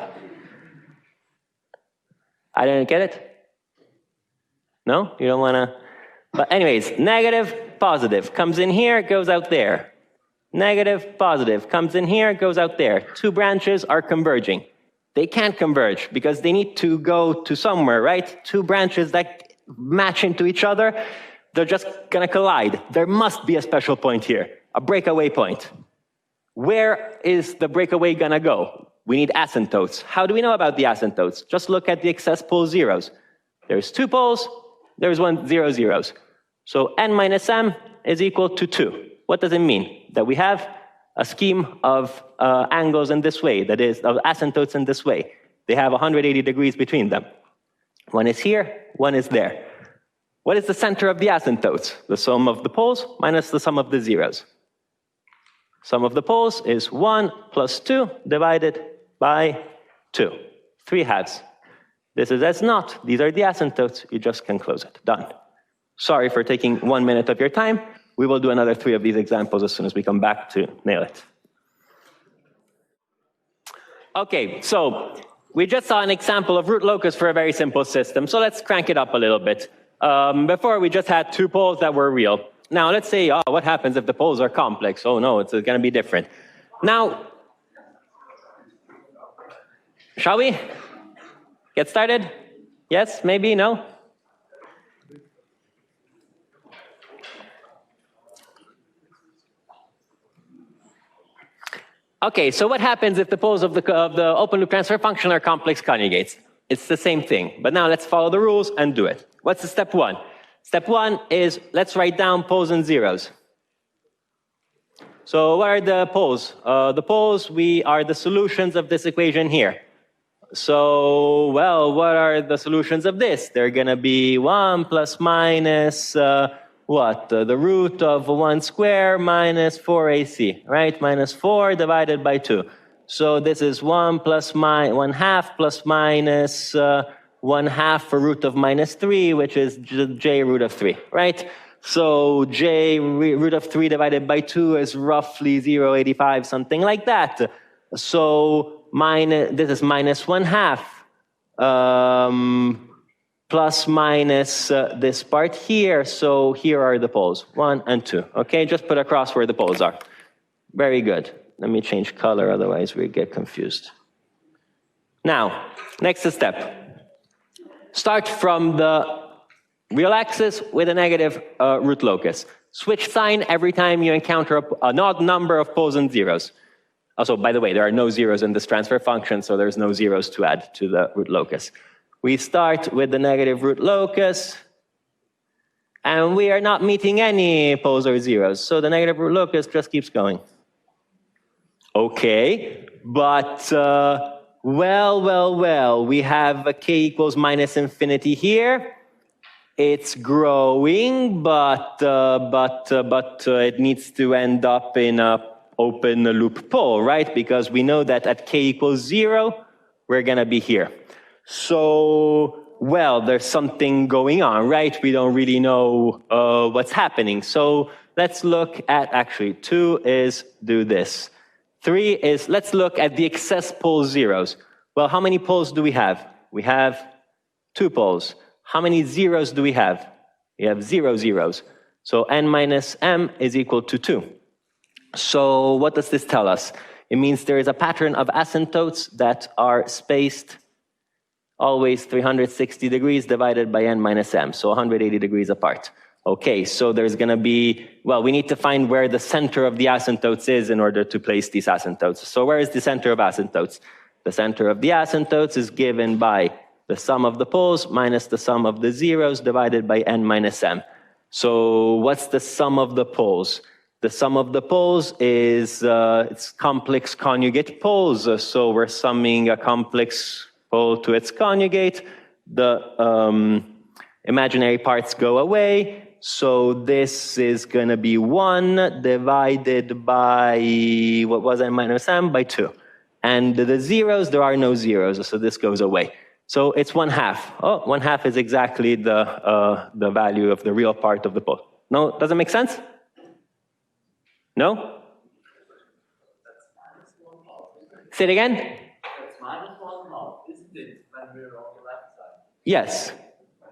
I didn't get it? No? You don't want to? But anyways, negative, positive. Comes in here, goes out there. negative, positive, comes in here, goes out there. Two branches are converging. They can't converge because they need to go to somewhere, right? Two branches that match into each other, they're just gonna collide. There must be a special point here, a breakaway point. Where is the breakaway gonna go? We need asymptotes. How do we know about the asymptotes? Just look at the excess pole zeros. There's two poles, there's zero zeros. So n minus m is equal to 2. What does it mean? That we have a scheme of angles in this way, that is, of asymptotes in this way. They have 180 degrees between them. One is here, one is there. What is the center of the asymptotes? The sum of the poles minus the sum of the zeros. Sum of the poles is 1 plus 2 divided by 2. 3 halves. This is S naught. These are the asymptotes. You just can close it. Done. Sorry for taking 1 minute of your time. We will do another 3 of these examples as soon as we come back to nail it. Okay, so we just saw an example of root locus for a very simple system. So let's crank it up a little bit. Before we just had 2 poles that were real. Now let's say, oh, what happens if the poles are complex? Oh no, it's going to be different. Now, shall we get started? Yes, maybe, no? Okay, so what happens if the poles of the open loop transfer function are complex conjugates? It's the same thing, but now let's follow the rules and do it. What's the step 1? Step 1 is let's write down poles and zeros. So what are the poles? The poles are the solutions of this equation here. So, well, what are the solutions of this? They're going to be 1 plus minus what? The root of 1 square minus 4ac, right? Minus 4 divided by 2. So this is 1 half plus minus 1 half for root of minus 3, which is j root of 3, right? So j root of 3 divided by 2 is roughly 0.85, something like that. So this is minus 1 half plus minus this part here. So here are the poles, 1 and 2. Okay, just put across where the poles are. Very good. Let me change color, otherwise we get confused. Now, next step. Start from the real axis with a negative root locus. Switch sign every time you encounter an odd number of poles and zeros. Also, by the way, there are no zeros in this transfer function, so there's no zeros to add to the root locus. We start with the negative root locus, and we are not meeting any poles or zeros, so the negative root locus just keeps going. Okay, but well, we have a k equals minus infinity here. It's growing, but it needs to end up in a open loop pole, right? Because we know that at k equals 0, we're gonna be here. So, well, there's something going on, right? We don't really know what's happening. So let's look at, actually, 2 is do this. 3 is, let's look at the excess pole zeros. Well, how many poles do we have? We have 2 poles. How many zeros do we have? We have 0 zeros. So n minus m is equal to 2. So what does this tell us? It means there is a pattern of asymptotes that are spaced always 360 degrees divided by n minus m, so 180 degrees apart. Okay, so there's going to be, well, we need to find where the center of the asymptotes is in order to place these asymptotes. So where is the center of asymptotes? The center of the asymptotes is given by the sum of the poles minus the sum of the zeros divided by n minus m. So what's the sum of the poles? The sum of the poles is it's complex conjugate poles. So we're summing a complex pole to its conjugate. The imaginary parts go away. So this is going to be 1 divided by, what was it, minus m, by 2. And the zeros, there are no zeros, so this goes away. So it's 1 half. Oh, 1 half is exactly the value of the real part of the pole. No, does it make sense? No? Say it again? It's minus 1 half, isn't it, when we're on the left side? Yes.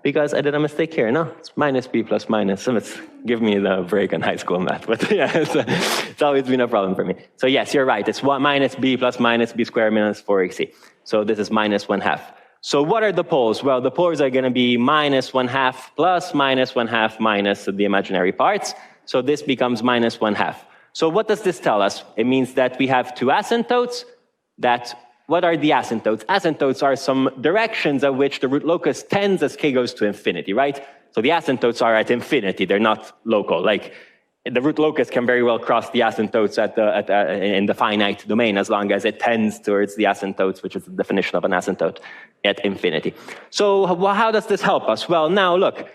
because I did a mistake here. No, it's minus b plus minus. So it's, give me the break in high school math. But yeah, it's always been a problem for me. So yes, you're right. It's minus b plus minus b squared minus 4ac. So this is minus 1/2. So what are the poles? Well, the poles are going to be minus 1/2 plus minus 1/2 minus the imaginary parts. So this becomes minus 1/2. So what does this tell us? It means that we have two asymptotes that, what are the asymptotes? Asymptotes are some directions at which the root locus tends as k goes to infinity, right? So the asymptotes are at infinity, they're not local. Like, the root locus can very well cross the asymptotes in the finite domain as long as it tends towards the asymptotes, which is the definition of an asymptote, at infinity. So how does this help us? Well, now look,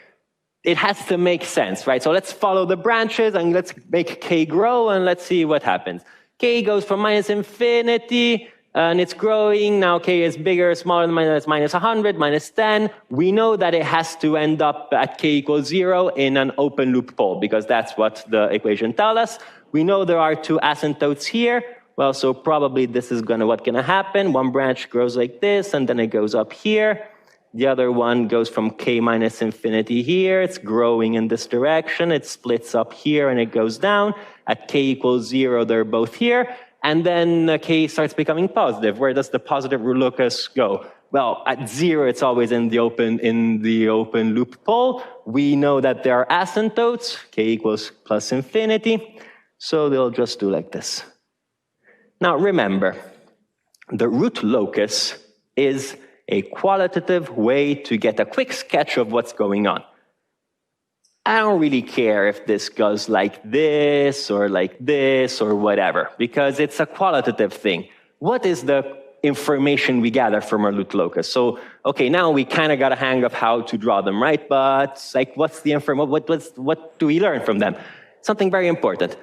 it has to make sense, right? So let's follow the branches and let's make k grow and let's see what happens. K goes from minus infinity and it's growing. Now k is bigger, smaller than minus 100, minus 10. We know that it has to end up at k equals 0 in an open loop pole because that's what the equation tells us. We know there are two asymptotes here. Well, so probably this is what's gonna happen. One branch grows like this and then it goes up here. The other one goes from k minus infinity here. It's growing in this direction. It splits up here and it goes down. At k equals 0, they're both here. And then k starts becoming positive. Where does the positive root locus go? Well, at 0, it's always in the open loop pole. We know that there are asymptotes. K equals plus infinity. So they'll just do like this. Now remember, the root locus is a qualitative way to get a quick sketch of what's going on. I don't really care if this goes like this or whatever, because it's a qualitative thing. What is the information we gather from our root locus? So, okay, now we kind of got a hang of how to draw them, right? But like, what's the information? What do we learn from them? Something very important.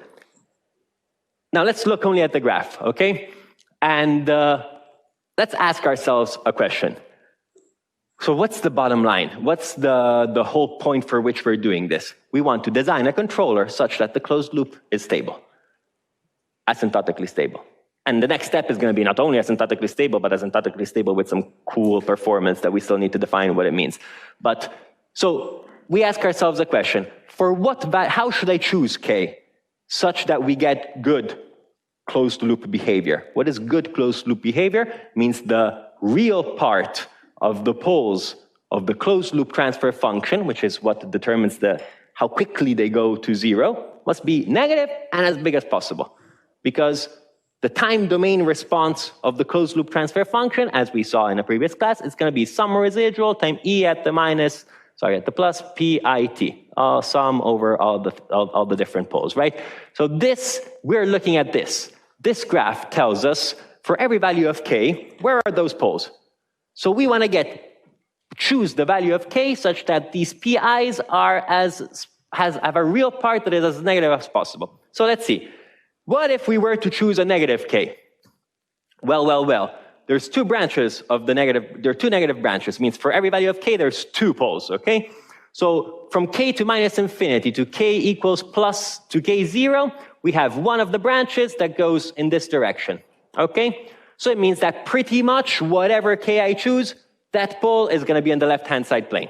Now let's look only at the graph, okay? And let's ask ourselves a question. So what's the bottom line? What's the whole point for which we're doing this? We want to design a controller such that the closed loop is stable, asymptotically stable. And the next step is going to be not only asymptotically stable, but asymptotically stable with some cool performance that we still need to define what it means. But so we ask ourselves a question: for how should I choose k such that we get good closed loop behavior? What is good closed loop behavior? It means the real part of the poles of the closed loop transfer function, which is what determines how quickly they go to 0, must be negative and as big as possible. Because the time domain response of the closed loop transfer function, as we saw in a previous class, is going to be sum residual time e at the plus pit, sum over all the different poles, right? So we're looking at this. This graph tells us for every value of k, where are those poles? So we want to choose the value of k such that these pi's have a real part that is as negative as possible. So let's see. What if we were to choose a negative k? Well. There's two branches of the negative. There are two negative branches. It means for every value of k, there's two poles, okay? So from k to minus infinity to k equals plus to k0, we have one of the branches that goes in this direction, okay? So it means that pretty much whatever k I choose, that pole is going to be on the left-hand side plane.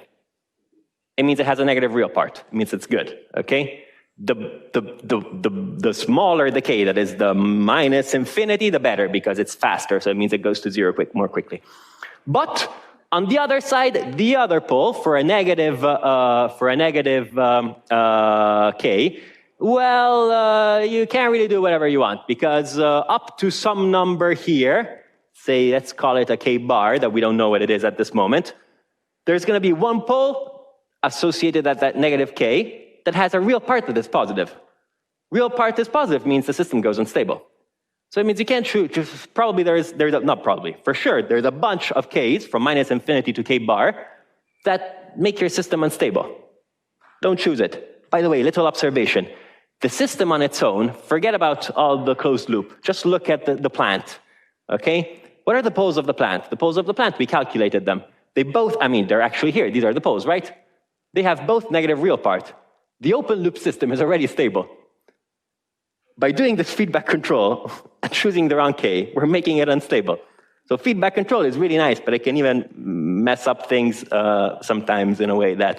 It means it has a negative real part. It means it's good, okay? The smaller the k, that is the minus infinity, the better, because it's faster, so it means it goes to 0 more quickly. But on the other side, the other pole for a negative k, well, you can't really do whatever you want, because up to some number here, say, let's call it a k bar, that we don't know what it is at this moment, there's going to be one pole associated at that negative k that has a real part that is positive. Real part is positive means the system goes unstable. So it means you can't choose, probably not probably, for sure, there's a bunch of k's from minus infinity to k bar that make your system unstable. Don't choose it. By the way, little observation. The system on its own, forget about all the closed loop. Just look at the plant, okay? What are the poles of the plant? The poles of the plant, we calculated them. They both, they're actually here. These are the poles, right? They have both negative real part. The open loop system is already stable. By doing this feedback control and choosing the wrong k, we're making it unstable. So feedback control is really nice, but it can even mess up things sometimes in a way that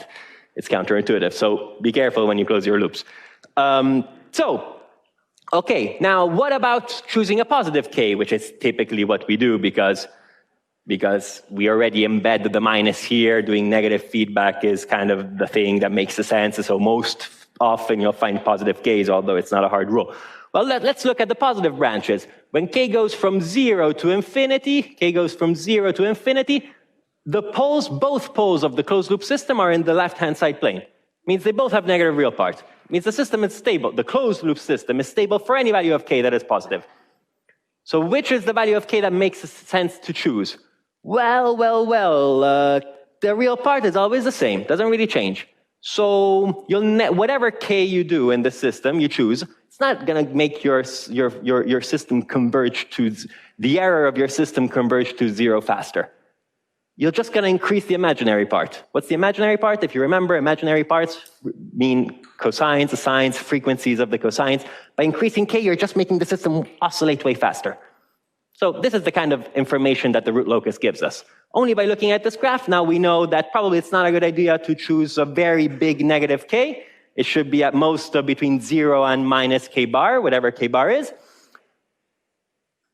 it's counterintuitive. So be careful when you close your loops. Okay, now what about choosing a positive k, which is typically what we do because we already embed the minus here. Doing negative feedback is kind of the thing that makes the sense. So most often you'll find positive k's, although it's not a hard rule. Well, let's look at the positive branches. When k goes from 0 to infinity, the poles, both poles of the closed loop system are in the left-hand side plane. Means they both have negative real part. Means the system is stable. The closed loop system is stable for any value of k that is positive. So which is the value of k that makes sense to choose? Well, the real part is always the same. Doesn't really change. So whatever k you do in the system you choose, it's not going to make your system converge to, the error of your system converge to 0 faster. You're just going to increase the imaginary part. What's the imaginary part? If you remember, imaginary parts mean cosines, the sines, frequencies of the cosines. By increasing k, you're just making the system oscillate way faster. So this is the kind of information that the root locus gives us. Only by looking at this graph, now we know that probably it's not a good idea to choose a very big negative k. It should be at most between 0 and minus k bar, whatever k bar is.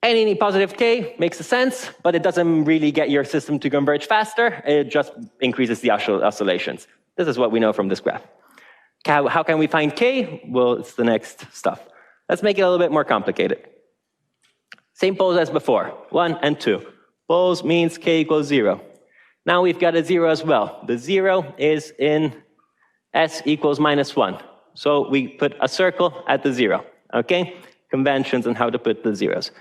Any positive k makes sense, but it doesn't really get your system to converge faster. It just increases the oscillations. This is what we know from this graph. How can we find k? Well, it's the next stuff. Let's make it a little bit more complicated. Same poles as before, 1 and 2. Poles means k equals 0. Now we've got a 0 as well. The 0 is in s equals minus 1. So we put a circle at the 0, okay? Conventions on how to put the zeros.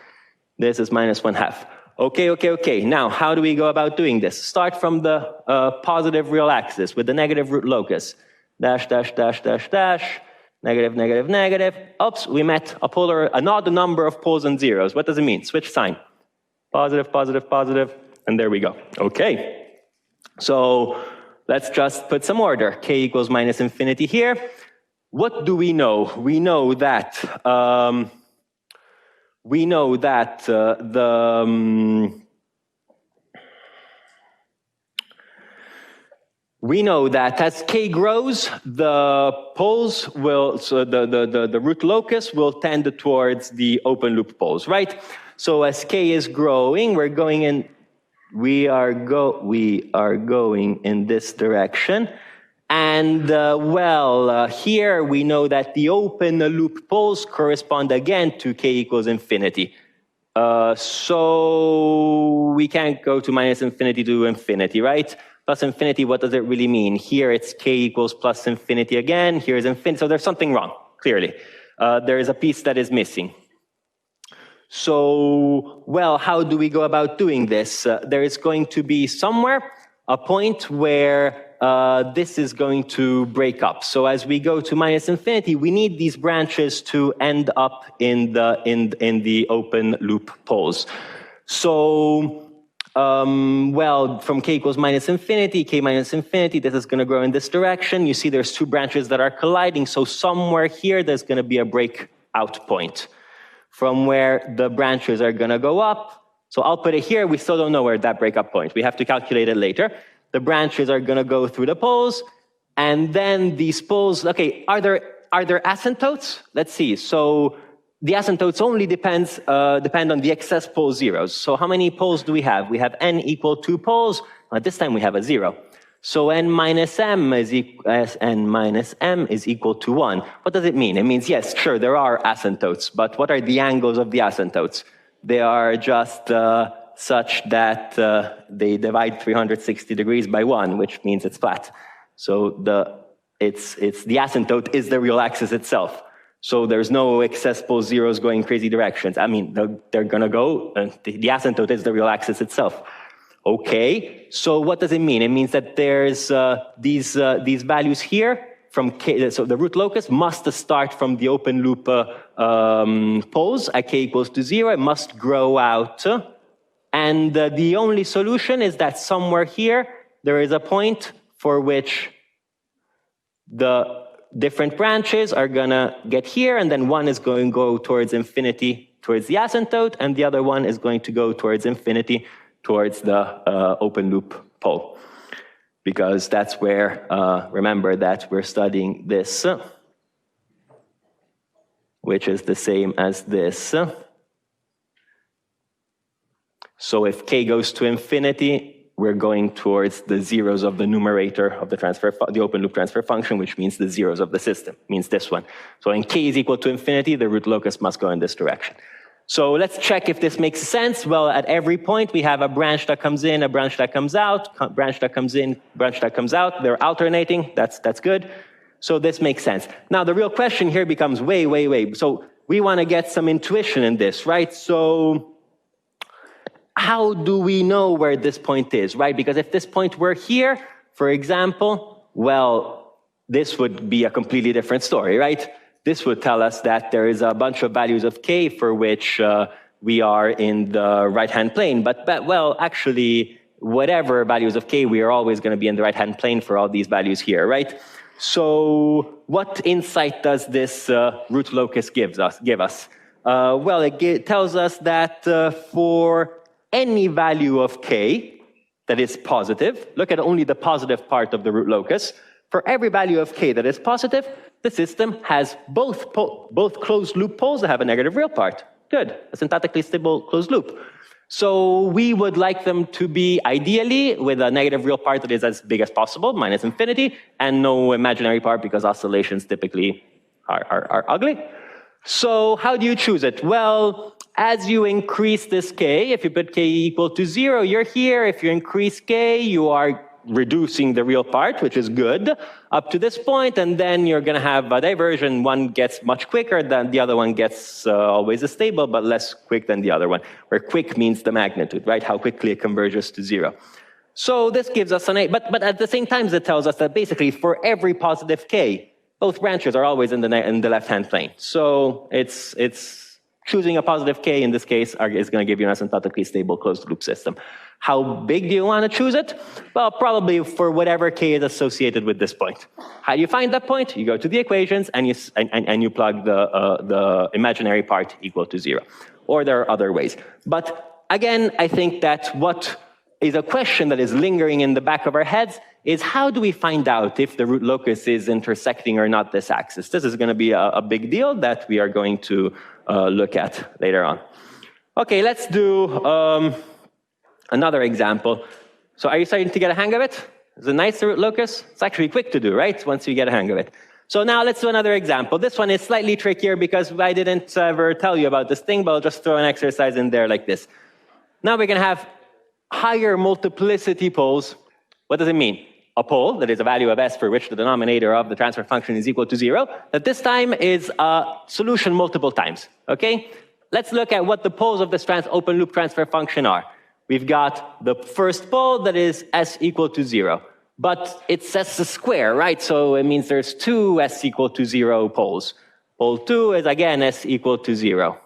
This is minus 1/2. Okay. Now, how do we go about doing this? Start from the positive real axis with the negative root locus. Dash, dash, dash, dash, dash. Negative, negative, negative. Oops, we met an odd number of poles and zeros. What does it mean? Switch sign. Positive, positive, positive. And there we go. Okay. So let's just put some order. K equals minus infinity here. What do we know? We know that as k grows, the poles will, so the root locus will tend towards the open loop poles, right? So as k is growing, we are going in this direction. And here we know that the open loop poles correspond again to k equals infinity. So we can't go to minus infinity to infinity, right? Plus infinity, what does it really mean? Here it's k equals plus infinity again. Here is infinity. So there's something wrong, clearly. There is a piece that is missing. So, how do we go about doing this? There is going to be somewhere a point where this is going to break up. So as we go to minus infinity, we need these branches to end up in the open loop poles. So, from k equals minus infinity, k minus infinity, this is going to grow in this direction. You see there's two branches that are colliding. So somewhere here, there's going to be a breakout point from where the branches are going to go up. So I'll put it here. We still don't know where that breakup point. We have to calculate it later. The branches are going to go through the poles, and then these poles, okay, are there asymptotes? Let's see. So the asymptotes only depend on the excess pole zeros. So how many poles do we have? We have n equal 2 poles. This time we have a 0. So n minus m is equal to 1. What does it mean? It means, yes, sure, there are asymptotes, but what are the angles of the asymptotes? They are just such that they divide 360 degrees by 1, which means it's flat. So the asymptote is the real axis itself. So there's no excess pole zeros going crazy directions. I mean, they're going to go, the asymptote is the real axis itself. Okay, so what does it mean? It means that there's these values here from k, so the root locus must start from the open loop poles at k equals to 0. It must grow out. And the only solution is that somewhere here, there is a point for which the different branches are going to get here, and then one is going to go towards infinity towards the asymptote, and the other one is going to go towards infinity towards the open loop pole. Because that's where, remember that we're studying this, which is the same as this. So if k goes to infinity, we're going towards the zeros of the numerator of the open loop transfer function, which means the zeros of the system, means this one. So when k is equal to infinity, the root locus must go in this direction. So let's check if this makes sense. Well, at every point, we have a branch that comes in, a branch that comes out, branch that comes in, branch that comes out. They're alternating. That's good. So this makes sense. Now, the real question here becomes wait. So we want to get some intuition in this, right? So how do we know where this point is, right? Because if this point were here, for example, well, this would be a completely different story, right? This would tell us that there is a bunch of values of k for which we are in the right-hand plane. But, well, actually, whatever values of k, we are always going to be in the right-hand plane for all these values here, right? So what insight does this root locus give us? Well, it tells us that for any value of k that is positive, look at only the positive part of the root locus, for every value of k that is positive, the system has both closed loop poles that have a negative real part. Good, a syntactically stable closed loop. So we would like them to be ideally with a negative real part that is as big as possible, minus infinity, and no imaginary part because oscillations typically are ugly. So how do you choose it? Well, as you increase this k, if you put k equal to 0, you're here. If you increase k, you are reducing the real part, which is good, up to this point, and then you're going to have a diversion. One gets much quicker than the other one gets always stable, but less quick than the other one, where quick means the magnitude, right? How quickly it converges to 0. So this gives us an A, but at the same time, it tells us that basically for every positive k, both branches are always in the left-hand plane. So it's choosing a positive k in this case is going to give you an asymptotically stable closed loop system. How big do you want to choose it? Well, probably for whatever k is associated with this point. How do you find that point? You go to the equations and you plug the imaginary part equal to 0. Or there are other ways. But again, I think that what is a question that is lingering in the back of our heads is how do we find out if the root locus is intersecting or not this axis? This is going to be a big deal that we are going to look at later on. Okay, let's do another example. So are you starting to get a hang of it? Is it nice, the root locus? It's actually quick to do, right? Once you get a hang of it. So now let's do another example. This one is slightly trickier because I didn't ever tell you about this thing, but I'll just throw an exercise in there like this. Now we're going to have higher multiplicity poles. What does it mean? A pole, that is a value of s for which the denominator of the transfer function is equal to 0, that this time is a solution multiple times, okay? Let's look at what the poles of this open loop transfer function are. We've got the first pole that is s equal to 0, but it's s squared, right? So it means there's two s equal to 0 poles. Pole 2 is again s equal to 0.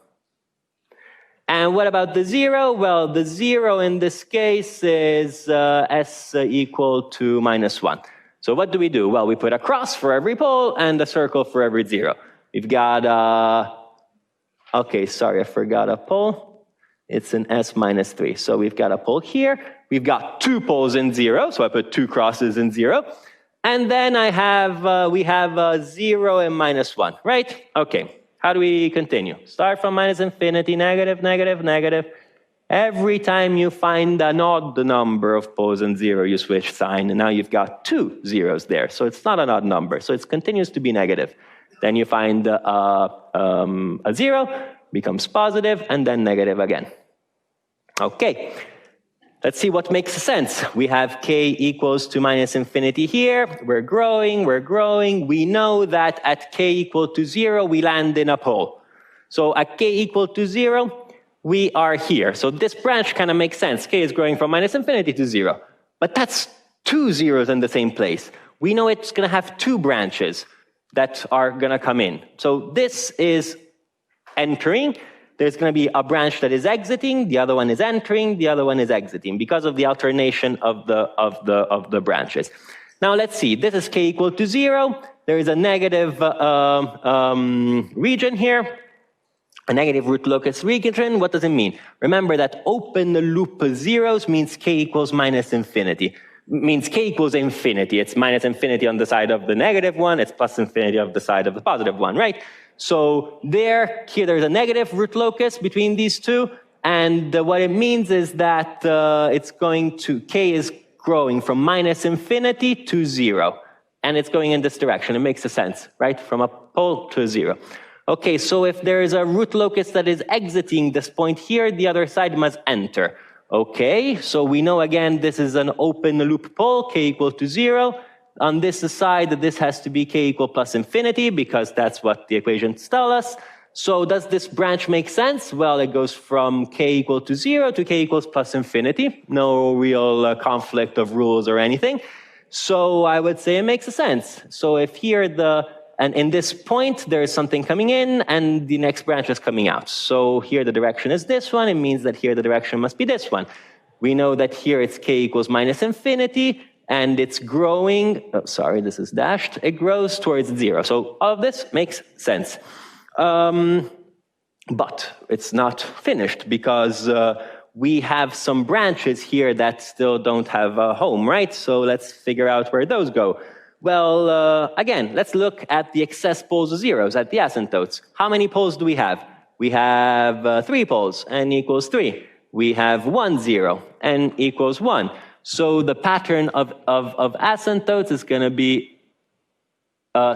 And what about the 0? Well, the 0 in this case is s equal to -1. So what do? Well, we put a cross for every pole and a circle for every 0. We've got, okay, sorry, I forgot a pole. It's an s -3. So we've got a pole here. We've got 2 poles in 0, so I put 2 crosses in 0. And then we have 0 and -1, right? Okay. How do we continue? Start from minus infinity, negative, negative, negative. Every time you find an odd number of poles in 0, you switch sign, and now you've got 2 zeros there. So it's not an odd number, so it continues to be negative. Then you find a 0, becomes positive, and then negative again. Okay. Let's see what makes sense. We have k equals to minus infinity here. We're growing, we're growing. We know that at k equal to 0, we land in a pole. So at k equal to 0, we are here. So this branch kind of makes sense. K is growing from minus infinity to 0. But that's 2 zeros in the same place. We know it's going to have 2 branches that are going to come in. So this is entering. There's going to be a branch that is exiting, the other one is entering, the other one is exiting because of the alternation of the branches. Now let's see, this is k equal to 0. There is a negative region here, a negative root locus region. What does it mean? Remember that open loop zeros means k equals minus infinity. means k equals infinity. It's minus infinity on the side of the negative one, it's plus infinity on the side of the positive one, right? So here there's a negative root locus between these two, and what it means is that it's going to, k is growing from minus infinity to 0, and it's going in this direction. It makes a sense, right? From a pole to a 0. Okay, so if there is a root locus that is exiting this point here, the other side must enter. Okay, so we know again this is an open loop pole, k equal to 0. On this side, this has to be k equal plus infinity, because that's what the equations tell us. So does this branch make sense? Well, it goes from k equal to 0 to k equals plus infinity. No real conflict of rules or anything. So I would say it makes sense. So if here and in this point, there is something coming in, and the next branch is coming out. So here the direction is this one. It means that here the direction must be this one. We know that here it's k equals minus infinity, and it's growing. Oh, sorry, this is dashed. It grows towards 0. So all of this makes sense. But it's not finished, because we have some branches here that still don't have a home, right? So let's figure out where those go. Well, again, let's look at the excess poles of zeros, at the asymptotes. How many poles do we have? We have 3 poles, n equals 3. We have 1, 0, n equals 1. So the pattern of asymptotes is going to be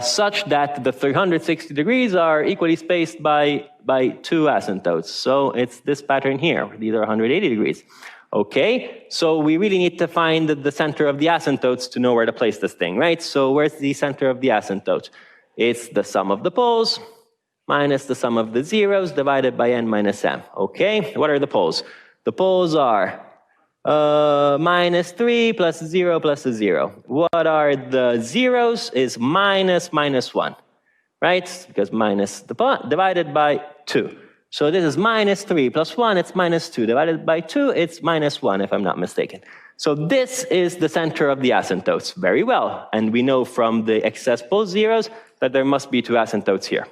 such that the 360 degrees are equally spaced by 2 asymptotes. So it's this pattern here. These are 180 degrees. Okay, so we really need to find the center of the asymptotes to know where to place this thing, right? So where's the center of the asymptote? It's the sum of the poles minus the sum of the zeros divided by n minus m. Okay, what are the poles? The poles are minus 3 plus 0 plus a 0. What are the zeros? Is minus 1, right? Because minus divided by 2. So this is minus 3 plus 1, it's minus 2. Divided by 2, it's minus 1, if I'm not mistaken. So this is the center of the asymptotes. Very well. And we know from the excess pole zeros that there must be 2 asymptotes here.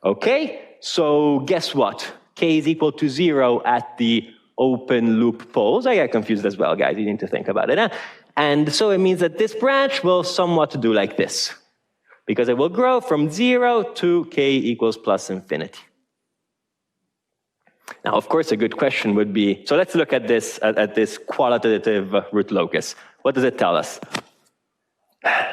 Okay, so guess what? K is equal to 0 at the open loop poles. I get confused as well, guys. You need to think about it. Huh? And so it means that this branch will somewhat do like this, because it will grow from 0 to k equals plus infinity. Now, of course, a good question would be, so let's look at this qualitative root locus. What does it tell us?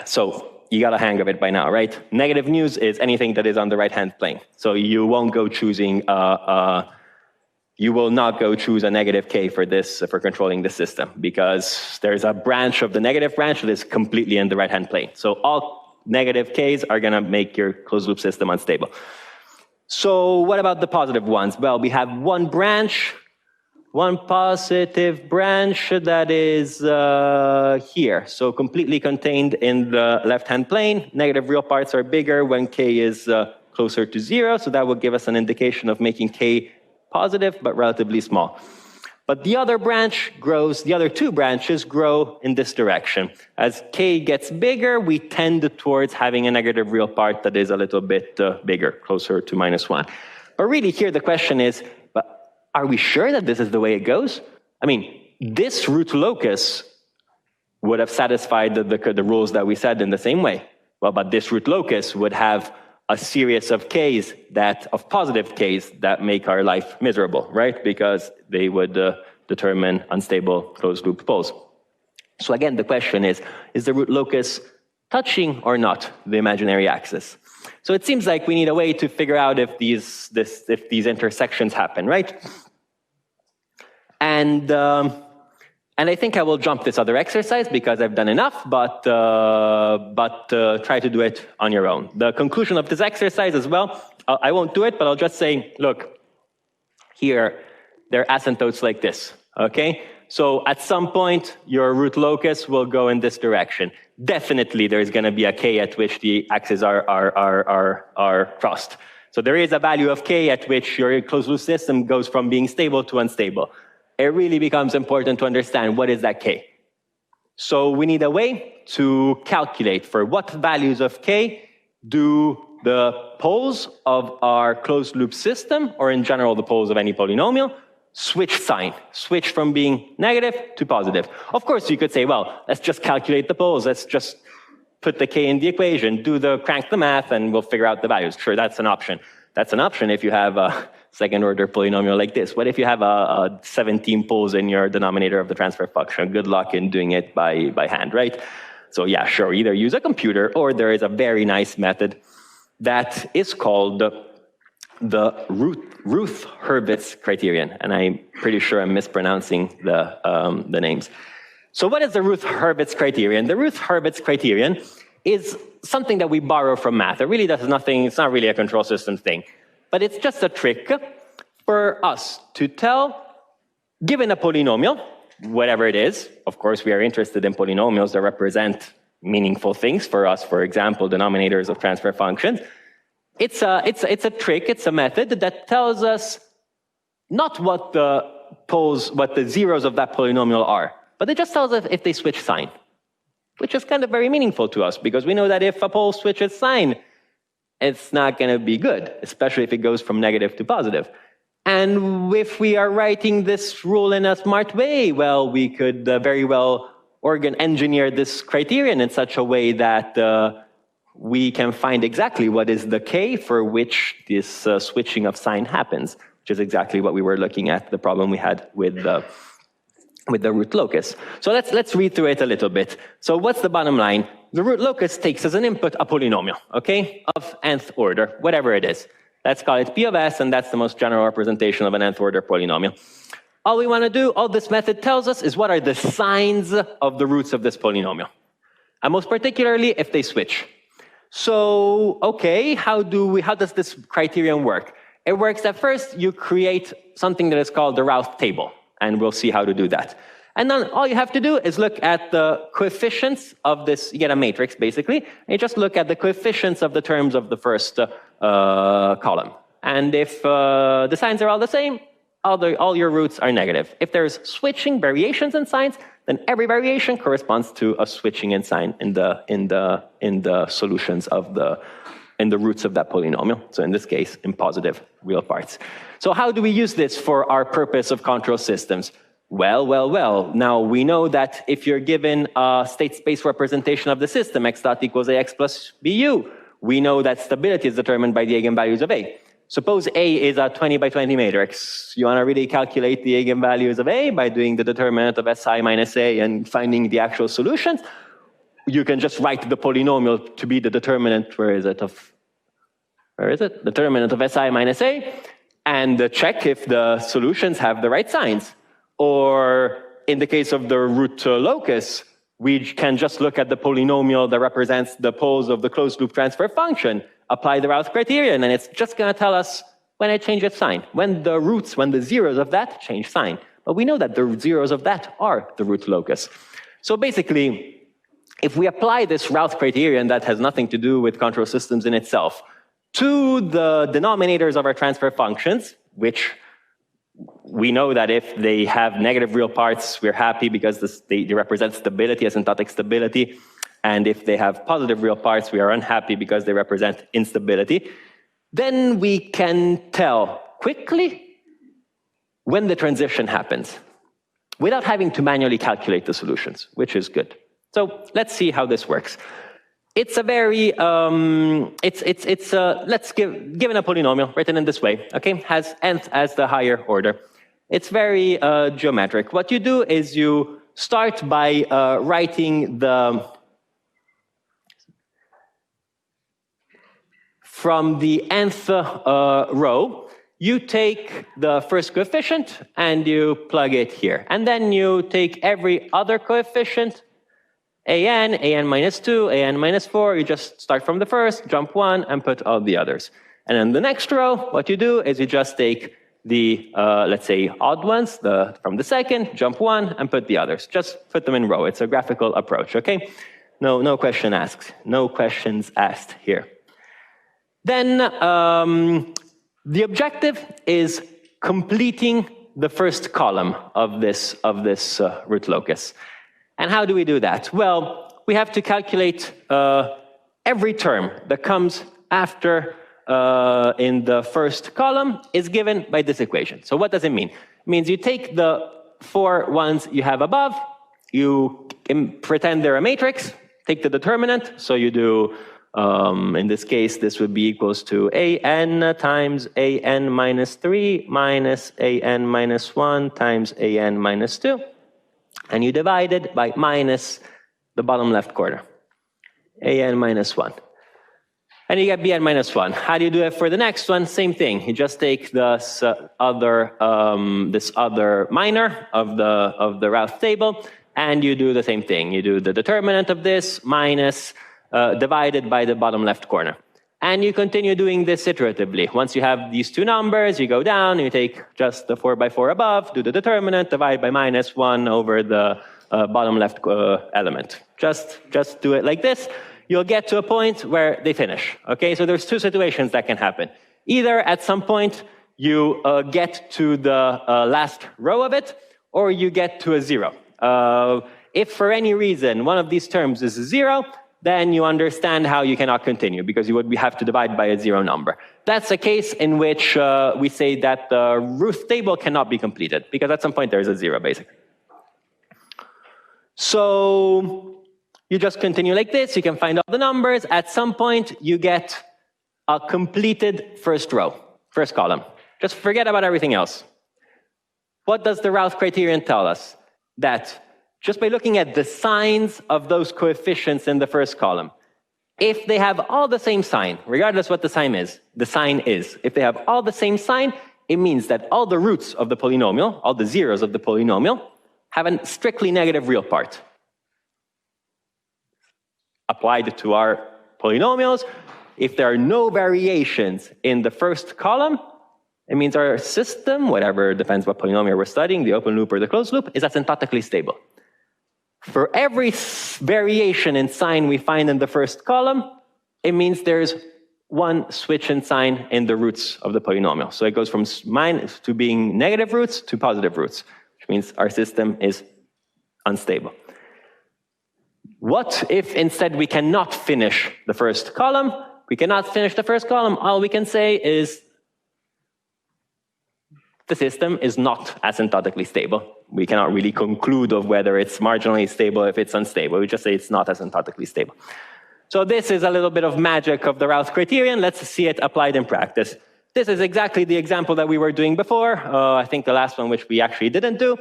So you got a hang of it by now, right? Negative news is anything that is on the right-hand plane. So you won't go choosing, you will not go choose a negative k for this, for controlling the system, because there's a branch of the negative branch that is completely in the right-hand plane. So all negative k's are going to make your closed loop system unstable. So what about the positive ones? Well, we have one branch, one positive branch that is here. So completely contained in the left-hand plane. Negative real parts are bigger when k is closer to 0. So that will give us an indication of making k positive, but relatively small. But the other branch grows, the other 2 branches grow in this direction. As k gets bigger, we tend towards having a negative real part that is a little bit bigger, closer to minus 1. But really here the question is, but are we sure that this is the way it goes? I mean, this root locus would have satisfied the rules that we said in the same way. Well, but this root locus would have a series of k's of positive k's that make our life miserable, right? Because they would determine unstable closed loop poles. So again, the question is the root locus touching or not the imaginary axis? So it seems like we need a way to figure out if these intersections happen, right? And I think I will jump this other exercise because I've done enough, but try to do it on your own. The conclusion of this exercise as well, I won't do it, but I'll just say, look, here, there are asymptotes like this, okay? So at some point, your root locus will go in this direction. Definitely, there's going to be a k at which the axes are crossed. So there is a value of k at which your closed loop system goes from being stable to unstable. It really becomes important to understand what is that k. So we need a way to calculate for what values of k do the poles of our closed loop system, or in general the poles of any polynomial, switch sign, switch from being negative to positive. Of course, you could say, well, let's just calculate the poles. Let's just put the k in the equation, crank the math, and we'll figure out the values. Sure, that's an option. That's an option if you have a second order polynomial like this. What if you have a 17 poles in your denominator of the transfer function? Good luck in doing it by hand, right? So yeah, sure, either use a computer, or there is a very nice method that is called the Routh-Hurwitz criterion. And I'm pretty sure I'm mispronouncing the names. So what is the Routh-Hurwitz criterion? The Routh-Hurwitz criterion is something that we borrow from math. It really does nothing, it's not really a control system thing. But it's just a trick for us to tell, given a polynomial, whatever it is, of course we are interested in polynomials that represent meaningful things for us, for example, denominators of transfer functions. It's a trick, it's a method that tells us not what the zeros of that polynomial are, but it just tells us if they switch sign, which is kind of very meaningful to us, because we know that if a pole switches sign, it's not going to be good, especially if it goes from negative to positive. And if we are writing this rule in a smart way, well, we could very well engineer this criterion in such a way that we can find exactly what is the k for which this switching of sign happens, which is exactly what we were looking at, the problem we had with the root locus. So let's read through it a little bit. So what's the bottom line? The root locus takes as an input a polynomial, okay, of nth order, whatever it is. Let's call it P of S, and that's the most general representation of an nth order polynomial. All we want to do, all this method tells us, is what are the signs of the roots of this polynomial. And most particularly, if they switch. So, okay, how does this criterion work? It works that first you create something that is called the Routh table, and we'll see how to do that. And then all you have to do is look at the coefficients of this, you get a matrix basically, and you just look at the coefficients of the terms of the first column. And if the signs are all the same, all your roots are negative. If there's switching variations in signs, then every variation corresponds to a switching in sign in the solutions of in the roots of that polynomial. So in this case, in positive real parts. So how do we use this for our purpose of control systems? Well. Now we know that if you're given a state space representation of the system, x dot equals ax plus bu, we know that stability is determined by the eigenvalues of A. Suppose A is a 20 by 20 matrix. You want to really calculate the eigenvalues of A by doing the determinant of Si minus A and finding the actual solutions. You can just write the polynomial to be the determinant, determinant of Si minus A, and check if the solutions have the right signs. Or in the case of the root locus, we can just look at the polynomial that represents the poles of the closed loop transfer function, apply the Routh criterion, and it's just going to tell us when it changes sign, when the zeros of that change sign. But we know that the zeros of that are the root locus. So basically, if we apply this Routh criterion that has nothing to do with control systems in itself to the denominators of our transfer functions, which we know that if they have negative real parts, we're happy because they represent stability, asymptotic stability. And if they have positive real parts, we are unhappy because they represent instability. Then we can tell quickly when the transition happens without having to manually calculate the solutions, which is good. So let's see how this works. It's a very, given a polynomial written in this way, okay, has nth as the higher order. It's very geometric. What you do is you start by writing from the nth row, you take the first coefficient and you plug it here. And then you take every other coefficient, an minus 2, an minus 4, you just start from the first, jump 1, and put all the others. And then the next row, what you do is you just take the, let's say, odd ones from the second, jump 1, and put the others. Just put them in row. It's a graphical approach, okay? No question asked. No questions asked here. Then the objective is completing the first column of this root locus. And how do we do that? Well, we have to calculate every term that comes after in the first column is given by this equation. So what does it mean? It means you take the 4 ones you have above, you pretend they're a matrix, take the determinant, so you do, in this case, this would be equals to an times an minus 3 minus an minus 1 times an minus 2, and you divide it by minus the bottom left corner, an minus 1. And you get bn minus 1. How do you do it for the next one? Same thing. You just take this other minor of the Routh table, and you do the same thing. You do the determinant of this minus divided by the bottom left corner. And you continue doing this iteratively. Once you have these two numbers, you go down, you take just the 4 by 4 above, do the determinant, divide by minus 1 over the bottom left element. Just do it like this. You'll get to a point where they finish. Okay, so there's two situations that can happen. Either at some point you get to the last row of it, or you get to a 0. If for any reason one of these terms is 0, then you understand how you cannot continue, because you would have to divide by a 0 number. That's a case in which we say that the Routh table cannot be completed, because at some point there is a 0, basically. So you just continue like this. You can find all the numbers. At some point, you get a completed first row, first column. Just forget about everything else. What does the Routh criterion tell us? That just by looking at the signs of those coefficients in the first column, if they have all the same sign, regardless what the sign is, if they have all the same sign, it means that all the roots of the polynomial, all the zeros of the polynomial, have a strictly negative real part. Applied to our polynomials, if there are no variations in the first column, it means our system, whatever depends what polynomial we're studying, the open loop or the closed loop, is asymptotically stable. For every variation in sign we find in the first column, it means there's one switch in sign in the roots of the polynomial. So it goes from minus to being negative roots to positive roots, which means our system is unstable. What if instead we cannot finish the first column? We cannot finish the first column. All we can say is the system is not asymptotically stable. We cannot really conclude of whether it's marginally stable if it's unstable. We just say it's not asymptotically stable. So this is a little bit of magic of the Routh criterion. Let's see it applied in practice. This is exactly the example that we were doing before. I think the last one, which we actually didn't do,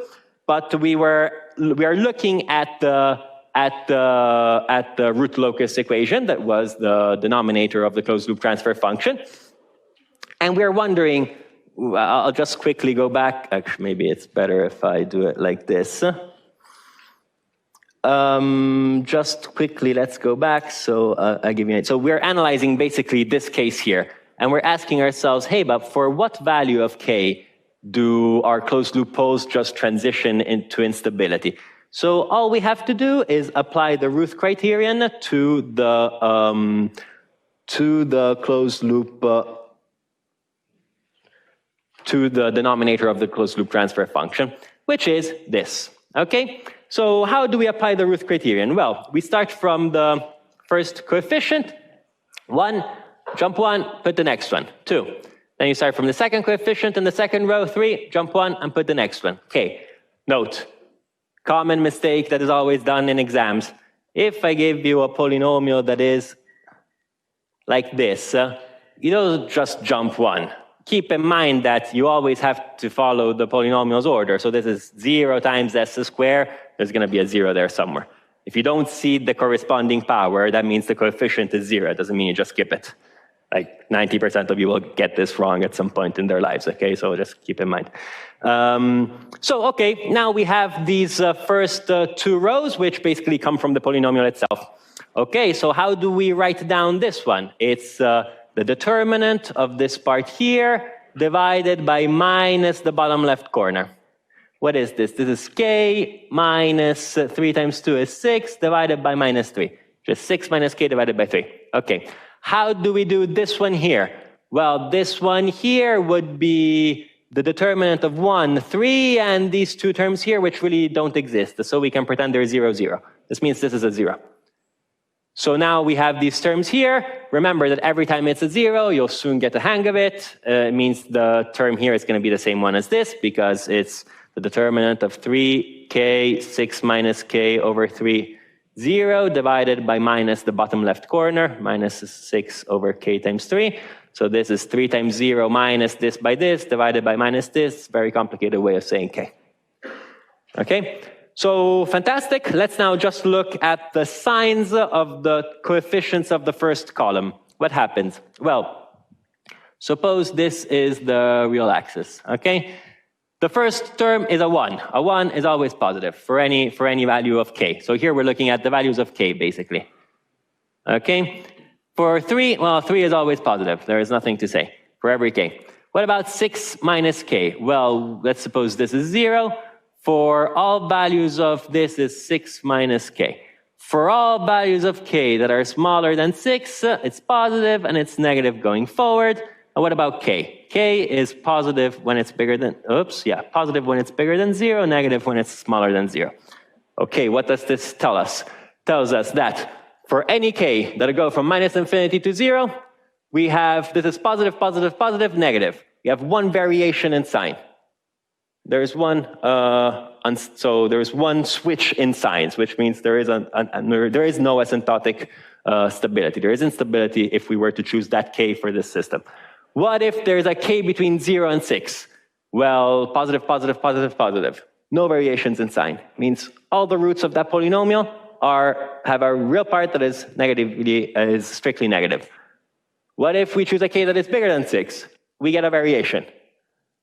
but we are looking at the root locus equation that was the denominator of the closed loop transfer function. And we're wondering, I'll just quickly go back. Actually, maybe it's better if I do it like this. Just quickly, let's go back. So I'll give you it. So we're analyzing basically this case here. And we're asking ourselves, hey, but for what value of k do our closed loop poles just transition into instability? So all we have to do is apply the Routh criterion to the closed loop, to the denominator of the closed loop transfer function, which is this. Okay. So how do we apply the Routh criterion? Well, we start from the first coefficient, 1, jump 1, put the next one, 2. Then you start from the second coefficient in the second row, 3, jump 1, and put the next one. Okay. Note. Common mistake that is always done in exams. If I give you a polynomial that is like this, you don't just jump 1. Keep in mind that you always have to follow the polynomial's order. So this is 0 times s squared. There's going to be a 0 there somewhere. If you don't see the corresponding power, that means the coefficient is 0. It doesn't mean you just skip it. Like 90% of you will get this wrong at some point in their lives, okay? So just keep in mind. Okay, now we have these first 2 rows, which basically come from the polynomial itself. Okay, so how do we write down this one? It's the determinant of this part here divided by minus the bottom left corner. What is this? This is k minus 3 times 2 is 6 divided by minus 3. Just 6 minus k divided by 3. Okay. How do we do this one here? Well, this one here would be the determinant of 1, 3, and these 2 terms here, which really don't exist. So we can pretend they're 0, 0. This means this is a 0. So now we have these terms here. Remember that every time it's a 0, you'll soon get the hang of it. It means the term here is going to be the same one as this, because it's the determinant of 3k 6 minus k over 3, 0, divided by minus the bottom left corner, minus 6 over k times 3. So this is 3 times 0 minus this by this, divided by minus this. Very complicated way of saying k. Okay? So fantastic. Let's now just look at the signs of the coefficients of the first column. What happens? Well, suppose this is the real axis, okay? The first term is a 1. A 1 is always positive for any value of k. So here we're looking at the values of k, basically. Okay? For 3, well, 3 is always positive. There is nothing to say for every k. What about 6 minus k? Well, let's suppose this is 0. For all values of this is 6 minus k. For all values of k that are smaller than 6, it's positive and it's negative going forward. And what about k? K is positive when it's bigger than, positive when it's bigger than 0, negative when it's smaller than 0. Okay, what does this tell us? Tells us that for any k that go from minus infinity to 0, we have, this is positive, positive, positive, negative. We have one variation in sign. There's one, so there's one switch in signs, which means there is no asymptotic stability. There is instability if we were to choose that k for this system. What if there's a k between 0 and 6? Well, positive, positive, positive, positive. No variations in sign. Means all the roots of that polynomial have a real part that is strictly negative. What if we choose a k that is bigger than 6? We get a variation.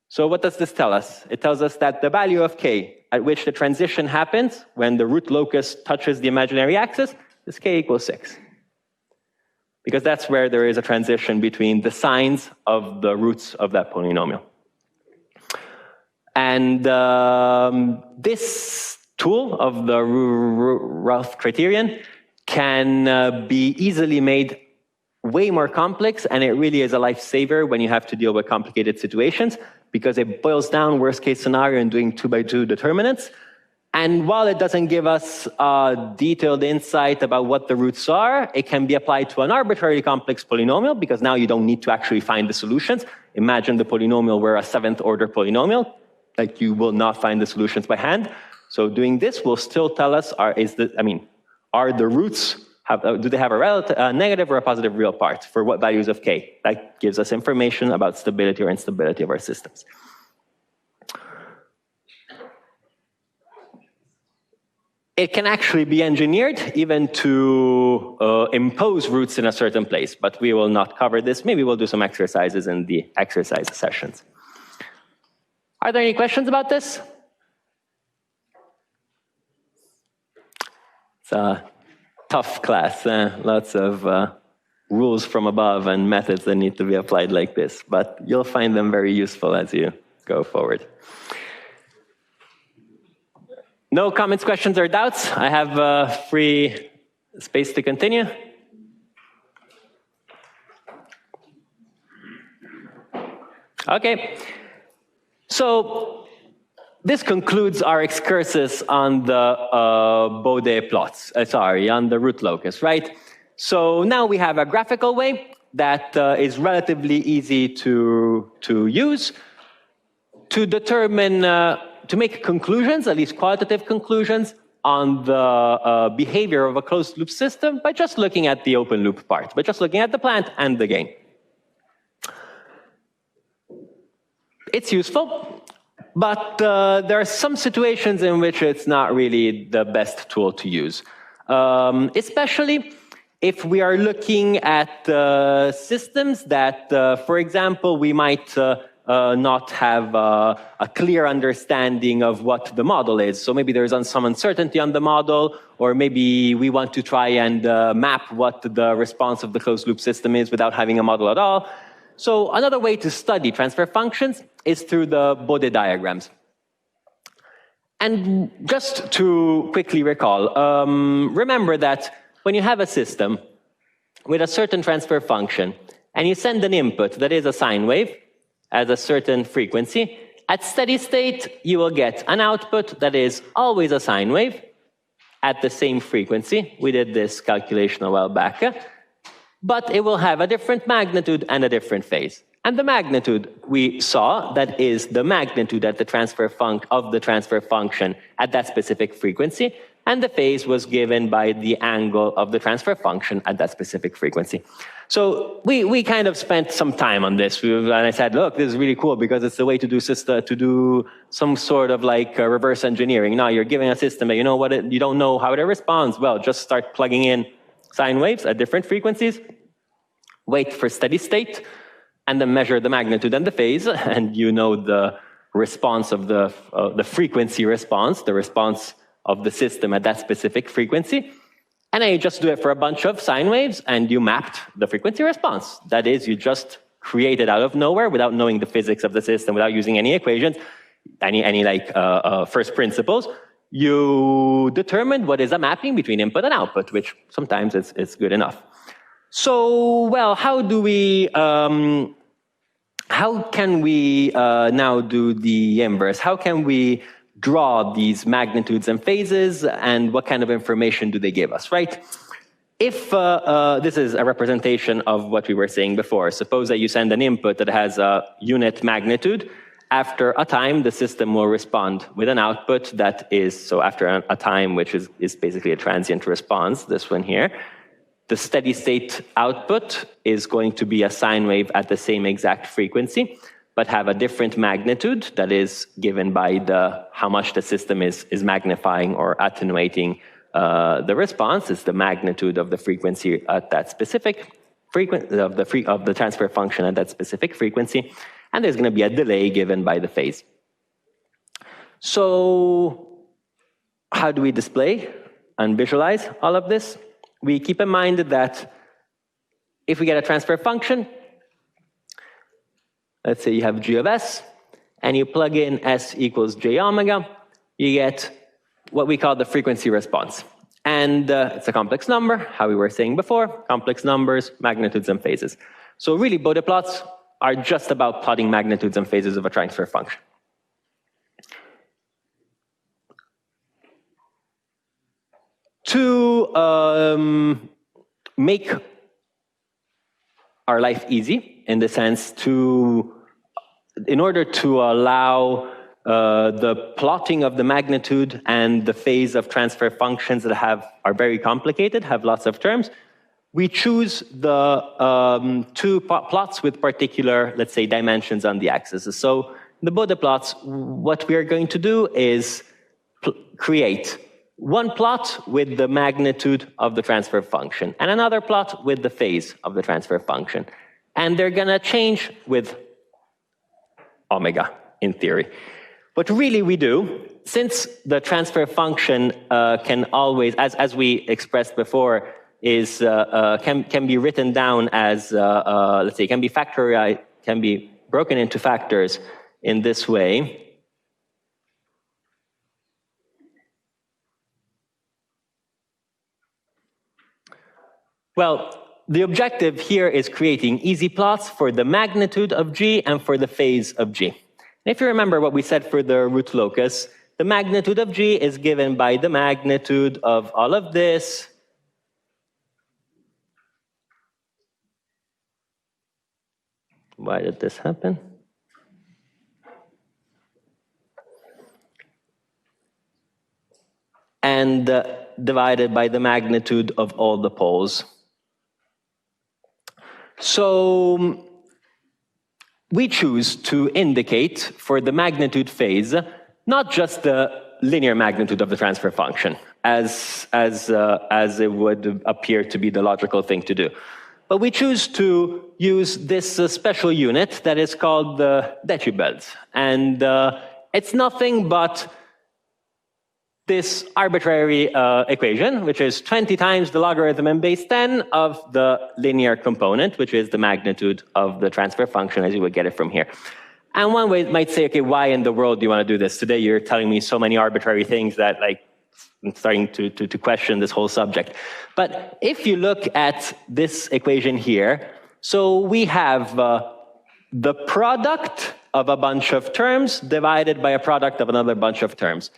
So what does this tell us? It tells us that the value of k at which the transition happens, when the root locus touches the imaginary axis, is k equals 6. Because that's where there is a transition between the signs of the roots of that polynomial. And this tool of the Routh criterion can be easily made way more complex, and it really is a lifesaver when you have to deal with complicated situations, because it boils down worst case scenario in doing 2x2 determinants. And while it doesn't give us detailed insight about what the roots are, it can be applied to an arbitrarily complex polynomial, because now you don't need to actually find the solutions. Imagine the polynomial were a 7th order polynomial, like you will not find the solutions by hand. So doing this will still tell us, are the roots, do they have a negative or a positive real part for what values of k? That gives us information about stability or instability of our systems. It can actually be engineered even to impose roots in a certain place, but we will not cover this. Maybe we'll do some exercises in the exercise sessions. Are there any questions about this? It's a tough class, lots of rules from above and methods that need to be applied like this, but you'll find them very useful as you go forward. No comments, questions, or doubts? I have free space to continue. Okay, so this concludes our excursus on the Bode plots, on the root locus, right? So now we have a graphical way that is relatively easy to use to determine, to make conclusions, at least qualitative conclusions, on the behavior of a closed loop system by just looking at the open loop part, by just looking at the plant and the gain. It's useful, but there are some situations in which it's not really the best tool to use, especially if we are looking at systems that, for example, we might not have a clear understanding of what the model is. So maybe there's some uncertainty on the model, or maybe we want to try and map what the response of the closed loop system is without having a model at all. So another way to study transfer functions is through the Bode diagrams. And just to quickly recall, remember that when you have a system with a certain transfer function, and you send an input that is a sine wave at a certain frequency, at steady state, you will get an output that is always a sine wave, at the same frequency. We did this calculation a while back. But it will have a different magnitude and a different phase. And the magnitude we saw, that is the magnitude at the transfer function at that specific frequency, and the phase was given by the angle of the transfer function at that specific frequency. So we kind of spent some time on this, and I said, look, this is really cool because it's the way to do some sort of like reverse engineering. Now you're giving a system that you don't know how it responds. Well, just start plugging in sine waves at different frequencies, wait for steady state, and then measure the magnitude and the phase, and you know the response of the frequency response, the response of the system at that specific frequency. And then you just do it for a bunch of sine waves, and you mapped the frequency response. That is, you just create it out of nowhere without knowing the physics of the system, without using any equations, any first principles. You determined what is a mapping between input and output, which sometimes is good enough. So, well, how can we now do the inverse? How can we draw these magnitudes and phases, and what kind of information do they give us, right? If this is a representation of what we were saying before, suppose that you send an input that has a unit magnitude. After a time, the system will respond with an output that is, so after a time, which is basically a transient response, this one here, the steady state output is going to be a sine wave at the same exact frequency, but have a different magnitude that is given by how much the system is magnifying or attenuating the response. It's the magnitude of the frequency at that specific frequency, of the transfer function at that specific frequency. And there's going to be a delay given by the phase. So how do we display and visualize all of this? We keep in mind that if we get a transfer function, let's say you have g of s, and you plug in s equals j omega, you get what we call the frequency response. And it's a complex number, how we were saying before, complex numbers, magnitudes, and phases. So really, Bode plots are just about plotting magnitudes and phases of a transfer function. To make our life easy, in the sense in order to allow the plotting of the magnitude and the phase of transfer functions that are very complicated, have lots of terms, we choose the two plots with particular, let's say, dimensions on the axes. So the Bode plots, what we are going to do is create one plot with the magnitude of the transfer function and another plot with the phase of the transfer function. And they're going to change with omega, in theory. What really we do, since the transfer function can always, as we expressed before, can be written down as, let's say, can be broken into factors in this way. Well, the objective here is creating easy plots for the magnitude of g and for the phase of g. If you remember what we said for the root locus, the magnitude of g is given by the magnitude of all of this Why did this happen? And divided by the magnitude of all the poles. So we choose to indicate for the magnitude phase not just the linear magnitude of the transfer function, as it would appear to be the logical thing to do. But we choose to use this special unit that is called the decibels. And it's nothing but this arbitrary equation, which is 20 times the logarithm in base 10 of the linear component, which is the magnitude of the transfer function, as you would get it from here. And one way might say, okay, why in the world do you want to do this? Today you're telling me so many arbitrary things that I'm starting to question this whole subject. But if you look at this equation here, so we have the product of a bunch of terms divided by a product of another bunch of terms.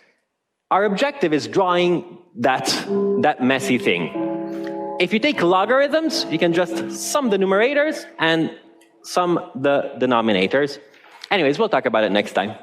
our objective is drawing that messy thing. If you take logarithms, you can just sum the numerators and sum the denominators. Anyways, we'll talk about it next time.